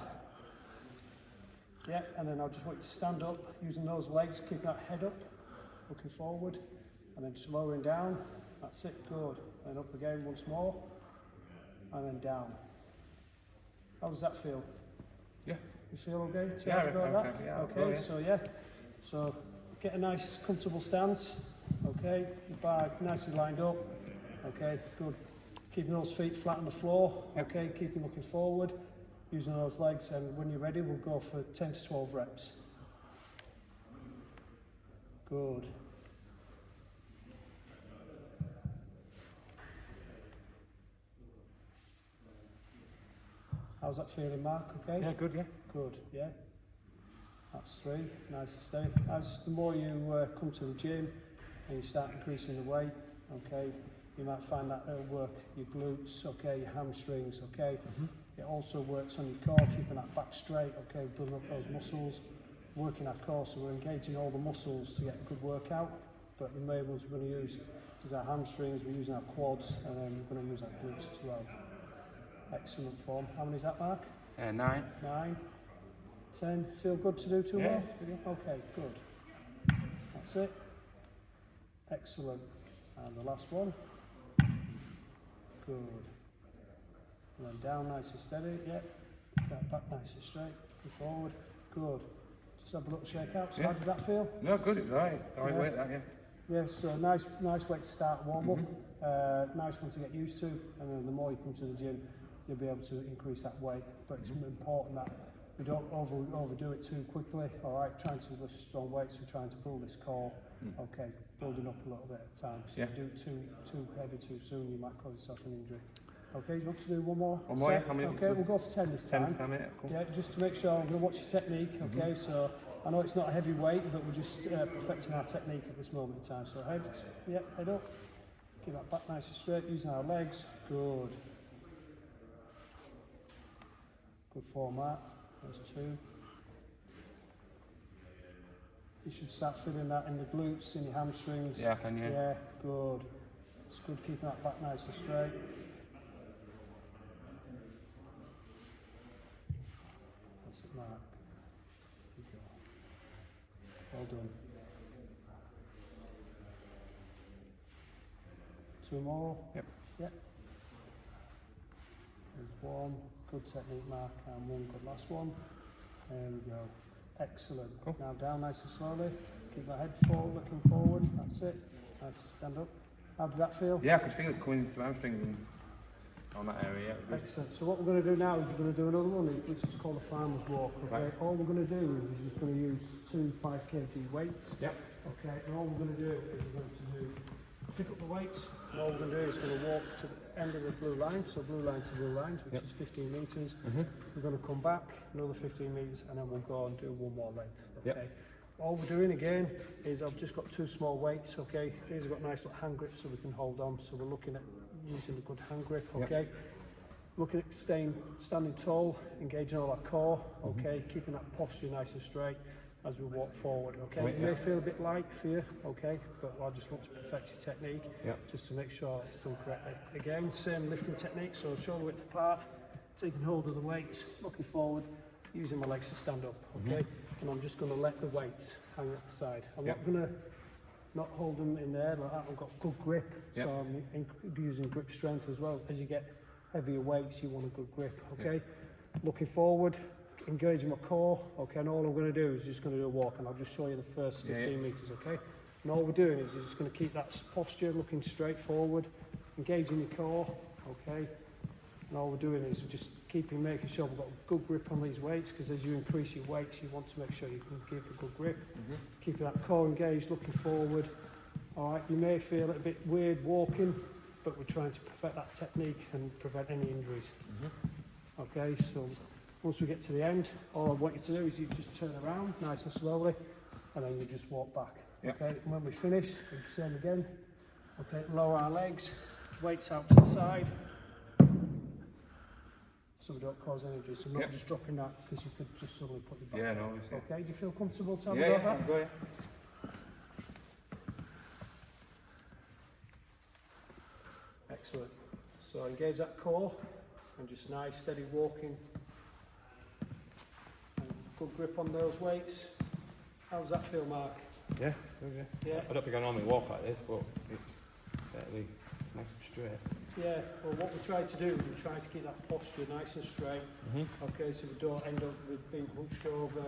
And then I'll just want you to stand up, using those legs, keep that head up, looking forward, and then just lowering down. That's it, good. And up again once more, and then down. How does that feel? Yeah. You feel okay? Okay, so get a nice comfortable stance. Okay, the bar nicely lined up. Okay, good. Keeping those feet flat on the floor. Okay, keeping looking forward, using those legs, and when you're ready, we'll go for 10 to 12 reps. Good. How's that feeling, Mark? Okay? Yeah, good, yeah. Good, yeah. That's 3, nice and steady. As the more you come to the gym and you start increasing the weight, okay, you might find that it'll work your glutes, okay, your hamstrings, okay. It also works on your core, keeping that back straight, okay, building up those muscles, working our core, so we're engaging all the muscles to get a good workout. But the main ones we're going to use is our hamstrings, we're using our quads, and then we're going to use our glutes as well. Excellent form. How many is that, Mark? 9. 9. 10. Feel good to do 2 more? Okay, good. That's it. Excellent. And the last one. Good. And then down nice and steady. Get back nice and straight. Go forward. Good. Just have a little shake out. So how did that feel? No, good, it's right. Alright, wait, that, Yeah, so nice way to start warm up. Nice one to get used to, and then the more you come to the gym, you'll be able to increase that weight. But it's important that we don't overdo it too quickly. All right, trying to lift strong weights, we're trying to build this core. Okay, building up a little bit at a time. So if you do it too heavy too soon, you might cause yourself an injury. Okay, you want to do one more? One more, how many? Okay, we'll go for 10 this time. 10 this time, yeah, cool. Yeah, just to make sure, I'm going to watch your technique. Okay, so I know it's not a heavy weight, but we're just perfecting our technique at this moment in time. So head up, keep that back nice and straight, using our legs. Good. Good form, Mark. That's 2. You should start feeling that in the glutes, in your hamstrings. Yeah, I can, yeah. Yeah, good. It's good keeping that back nice and straight. That's it, Mark. Good go. Well done. 2 more. Yep. Yep. There's 1. Good technique, Mark. And 1 good last one. There we go. Excellent. Cool. Now down nice and slowly. Keep that head forward, looking forward. That's it. Nice to stand up. How did that feel? Yeah, I could feel it coming into my hamstrings and on that area. Yeah, it was good. Excellent. So what we're going to do now is we're going to do another one, which is called a farmer's walk. Okay. Right. All we're going to do is we're just going to use 2 5 kg weights. Yep. Okay. And all we're going to do is we're going to pick up the weights. And all we're going to do is going to walk to the end of the blue line, so blue line to blue line, which Yep. is 15 metres. Mhm. We're going to come back another 15 metres, and then we'll go and do 1 more length. Okay. Yep. All we're doing again is I've just got 2 small weights. Okay. These have got nice little hand grips so we can hold on. So we're looking at using a good hand grip. Yep. Okay. Looking at standing tall, engaging all our core, okay, keeping that posture nice and straight as we walk forward, okay. Right, It may feel a bit light for you, okay, but I just want to perfect your technique, Yep. just to make sure it's done correctly. Again, same lifting technique, so shoulder width apart, taking hold of the weights, looking forward, using my legs to stand up, okay, and I'm just going to let the weights hang at the side. I'm Yep. not going to not hold them in there like that. I've got good grip, Yep. so I'm using grip strength as well. As you get heavier weights, you want a good grip, okay? Looking forward, engaging my core, okay, and all I'm going to do is just going to do a walk, and I'll just show you the first 15 metres, okay? And all we're doing is you're just going to keep that posture, looking straight forward, engaging your core, okay? And all we're doing is just making sure we've got a good grip on these weights, because as you increase your weights, you want to make sure you can keep a good grip. Keeping that core engaged, looking forward. All right, you may feel it a bit weird walking, but we're trying to perfect that technique and prevent any injuries. Okay, so once we get to the end, all I want you to do is you just turn around nice and slowly, and then you just walk back. Yep. Okay, and when we finish, same again. Okay, lower our legs, weights out to the side, so we don't cause any injuries. So not Yep. just dropping that, because you could just suddenly put your back. Yeah, up. no, obviously. Okay, do you feel comfortable to have Yeah, a go at yeah, that? I'll go, yeah. Excellent. So engage that core and just nice steady walking. And good grip on those weights. How does that feel, Mark? Yeah, good, yeah. Yeah? I don't think I normally walk like this, but it's certainly nice and straight. Yeah, well what we try to do is we try to keep that posture nice and straight. Okay, so we don't end up with being hunched over.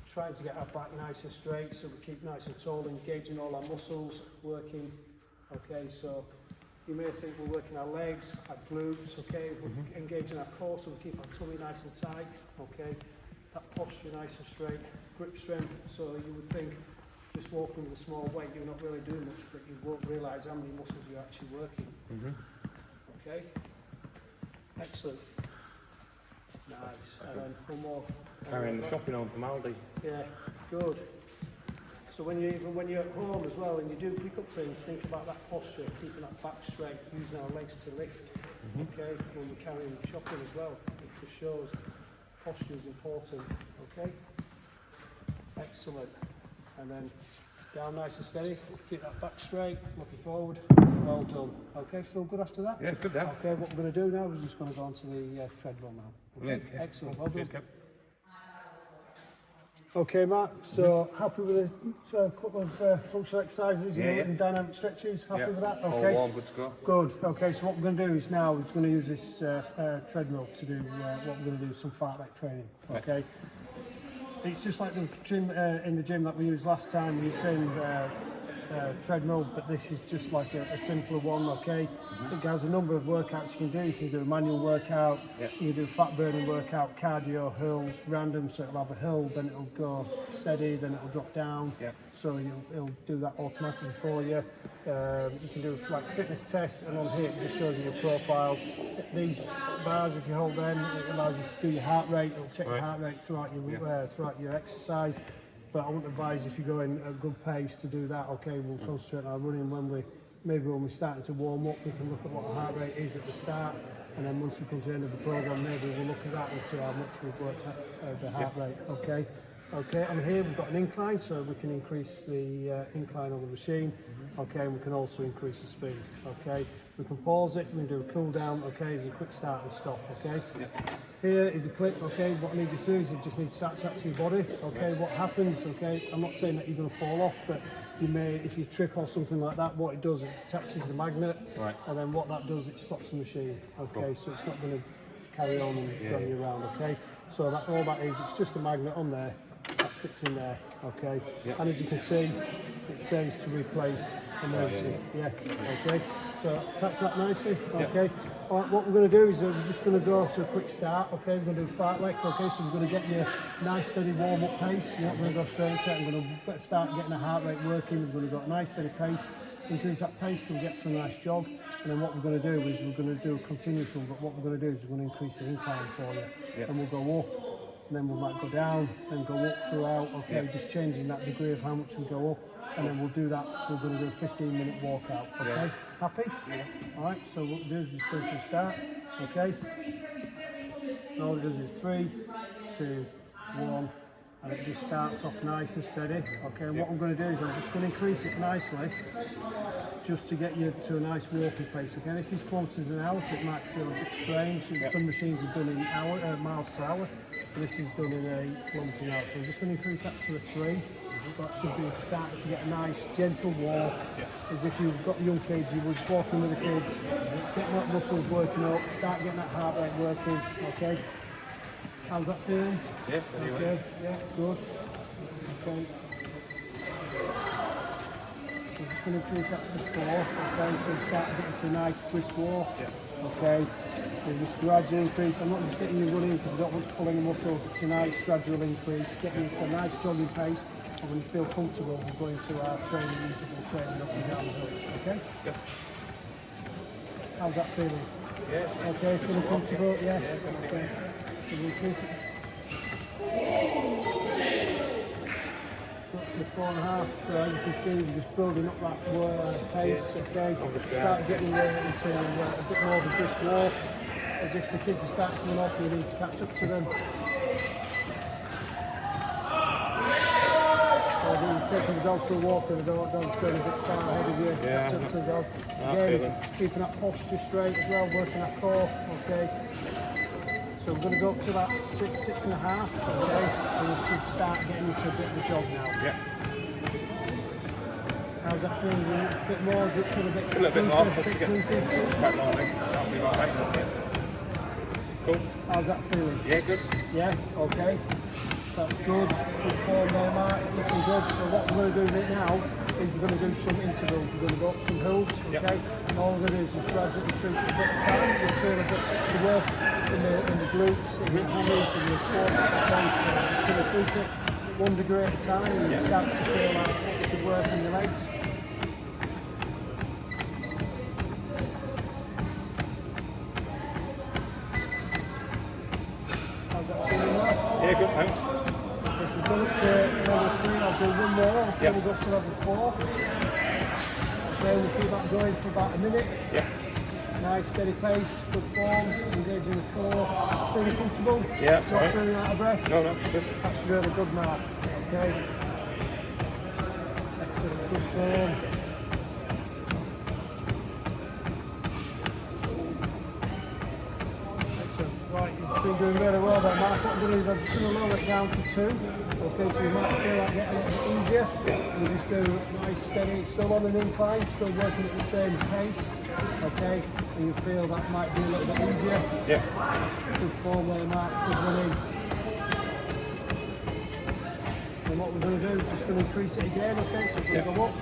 Trying to get our back nice and straight so we keep nice and tall, engaging all our muscles, working. Okay, so you may think we're working our legs, our glutes, okay, we're engaging our core so we keep our tummy nice and tight, okay, that posture nice and straight, grip strength, so you would think just walking with a small weight you're not really doing much, but you won't realise how many muscles you're actually working, okay, excellent, nice, and then one more. Carrying the shopping home from Aldi. Yeah, good. So when you're at home as well and you do pick up things, think about that posture, keeping that back straight, using our legs to lift. Okay, when we're carrying shopping as well, it just shows posture is important. Okay, excellent. And then down nice and steady, keep that back straight, looking forward. Well done. Okay, feel good after that? Yeah, good that. Okay, what we're going to do now is just going to go on to the treadmill now. Okay? Brilliant. Excellent. Well done. Cheers, Kev. Okay, Mark, so happy with a couple of functional exercises Yeah. and dynamic stretches? Happy Yeah. with that? All Okay. warm, good to go. Good. Okay, so what we're going to do is now we're going to use this treadmill to do what we're going to do, some fart rate training. Right. Okay. It's just like the gym in the gym that we used last time. We were saying treadmill, but this is just like a simpler one. Okay. It has a number of workouts you can do. You can do a manual workout. Yep. You can do a fat burning workout, cardio, hills, random. So it'll have a hill, then it'll go steady, then it'll drop down. Yep. So it'll do that automatically for you. You can do like fitness tests, and on here it just shows you your profile. These bars, if you hold them, it allows you to do your heart rate. It'll check your Right. heart rate throughout your exercise. But I wouldn't advise if you're going at a good pace to do that. Okay, we'll concentrate on our running when we maybe when we're starting to warm up, we can look at what the heart rate is at the start, and then once we come to the end of the program, maybe we'll look at that and see how much we've worked at the heart rate. Okay. Okay, and here we've got an incline, so we can increase the incline on the machine. Okay, and we can also increase the speed. Okay, we can pause it, we can do a cool down. Okay, as a quick start and stop. Okay, here is a clip. Okay, what I need you to do is you just need to attach that to your body. Okay, what happens? Okay, I'm not saying that you're going to fall off, but you may, if you trip or something like that, what it does, it attaches the magnet, and then what that does, it stops the machine. Okay, so it's not going to carry on and drag you around. Okay, so that all that is, it's just a magnet on there. That fits in there, okay? And as you can see, it says to replace emergency. Okay? So attach that nicely, okay? All right, what we're going to do is we're just going to go to a quick start, okay? We're going to do fartlek, okay? So we're going to get your nice steady warm-up pace. You're not going to go straight into it. I'm going to start getting the heart rate working. We're going to go a nice steady pace, increase that pace till we get to a nice jog. And then what we're going to do is we're going to do a continuous one, but what we're going to do is we're going to increase the incline for you. And we'll go up. And then we might go down, then go up throughout, okay, just changing that degree of how much we go up, and then we'll do that, we're going to do a 15-minute walkout, okay? Happy? Alright, so what we'll do is just go to the start, okay? And all it does is 3, 2, 1, and it just starts off nice and steady, okay? And what I'm going to do is I'm just going to increase it nicely, just to get you to a nice walking pace. Okay, this is kilometres an hour, so it might feel a bit strange. Some machines are done in miles per hour, so this is done in a kilometre an hour. So I'm just going to increase that to a 3. That should be starting to get a nice gentle walk, as if you've got young kids, you were just walking with the kids, just getting that muscles working up, start getting that heart rate working. Okay, how's that feeling? Yes, okay, yeah, good. Okay. I'm just going to increase that to 4, okay, so start getting to a nice brisk walk, okay, so just gradual increase. I'm not just getting you running because I don't want to pull any muscles, it's a nice gradual increase, getting you to a nice jogging pace, and when you feel comfortable, we're going to our training, interval training up and down the hills, okay? How's that feeling? Okay, feeling comfortable, okay, so we increase it. Up to 4.5, so as you can see, we're just building up that pace, okay? Start getting into a bit more of a brisk walk, as if the kids are starting to run off and you need to catch up to them. So you're taking the dog for a walk and the dog's going a bit far ahead of you, catch up to the dog. Again, keeping that posture straight as well, working that core, okay? So we're going to go up to that 6.5, okay? And we should start getting into a bit of a jog now. How's that feeling? A bit more? Does it feel a bit? It's a little bit more. Quite more legs. That'll be right. Cool. How's that feeling? Yeah, good. Yeah, okay. So that's good. Good form there, Mark. Looking good. So what we're going to do right now is we're going to do some intervals. We're going to go up some hills, okay? And all we're going to do is just gradually increase it a bit of time. You'll feel a bit extra work in the glutes, in the hammies, in the quads, okay? So just going to increase it 1 degree at a time, and you start to feel like extra work in your legs. How's that feeling now? Yeah, good, thanks. If we've gone up to level 3, I'll do one more. Okay, we'll go up to level 4. Okay, we'll keep that going for about a minute. Nice steady pace, good form, engaging the core. Feeling comfortable? Yeah, It's not feeling out of breath? No, good. That's really good, Mark. Okay. Excellent, good form. Excellent. Right, you've been doing really well there, Mark. What I'm going to do is I'm just going to lower it down to 2. Okay, so you might feel like getting a little bit easier. You just do nice, steady, still on an incline, still working at the same pace. Okay, and you feel that might be a little bit easier. Good form there, Mark. Good running. And what we're going to do is just going to increase it again. Okay, so we're going to go up,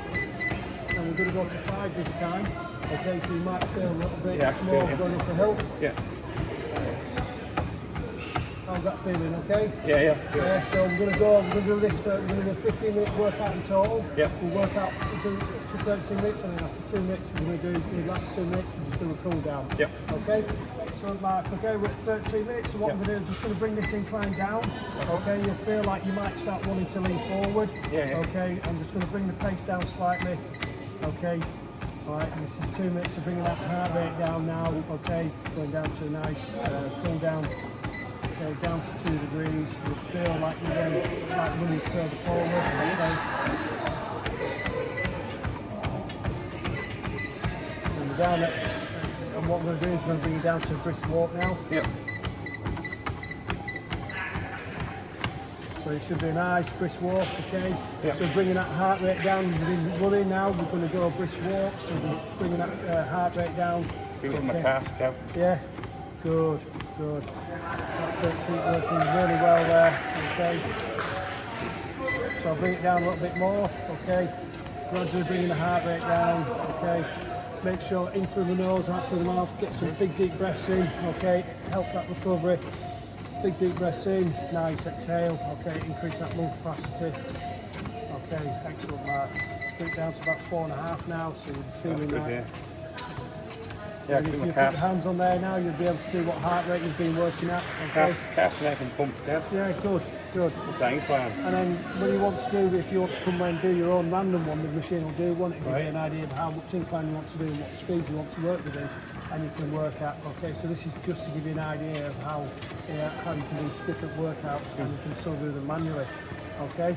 and we're going to go to 5 this time. Okay, so you might feel a little bit more going up the hill. How's that feeling? Okay. Yeah. So we're going to do this for, we're going to do a 15-minute workout in total. We'll work out, we'll do up to 13 minutes, and then after 2 minutes, we're going to do the last 2 minutes and just do a cool down. Okay. Excellent, Mark. Okay, we're at 13 minutes. So what we're going to do is just going to bring this incline down. Okay. You'll feel like you might start wanting to lean forward. Okay. I'm just going to bring the pace down slightly. Okay. Alright, this is 2 minutes of bringing that heart rate down now, okay, going down to a nice cool down, okay, down to 2 degrees. You feel like you're going, like running further forward, okay. And we're down at, and what we're going to do is we're going to bring you down to a brisk walk now. Yep. So it should be a nice brisk walk, okay? Yep. So bringing that heart rate down, you've been running now, we're going to go a brisk walk, so we're bringing that heart rate down. Bring it in my calf, Kev. Yeah, good, good. That's it, keep working really well there, okay? So I'll bring it down a little bit more, okay? Gradually bringing the heart rate down, okay? Make sure in through the nose, out through the mouth, get some big deep breaths in, okay? Help that recovery. Big deep breaths in, nice exhale, okay, increase that lung capacity. Okay, excellent Mark. Bring it down to about 4.5 now, so you're feeling Good, that. yeah. Yeah, And keep if my you put calf. your hands on there now, you'll be able to see what heart rate you've been working at, okay? Calf's neck and pump, Kev. Yeah, good, good. With that incline. And then when you want to do, if you want to come and do your own random one, the machine will do one. It'll give you an idea of how much incline you want to do and what speed you want to work within, and you can work at. Okay, so this is just to give you an idea of how you can do different workouts, and you can still do them manually. Okay,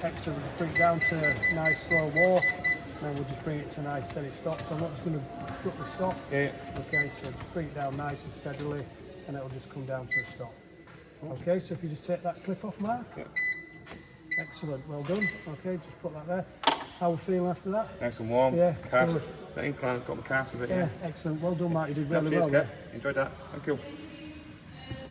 excellent. We'll just bring it down to a nice slow walk, and then we'll just bring it to a nice steady stop. So I'm not just going to abruptly stop. Yeah. Okay, so just bring it down nice and steadily, and it'll just come down to a stop. Okay, so if you just take that clip off, Mark. Yeah. Excellent, well done. Okay, just put that there. How we feeling after that? Nice and warm. Yeah, Calf. good. That incline, got my calves a bit, Yeah, yeah. excellent. Well done, Mark. You did really Cheers, well. Kev. Enjoyed that. Thank you.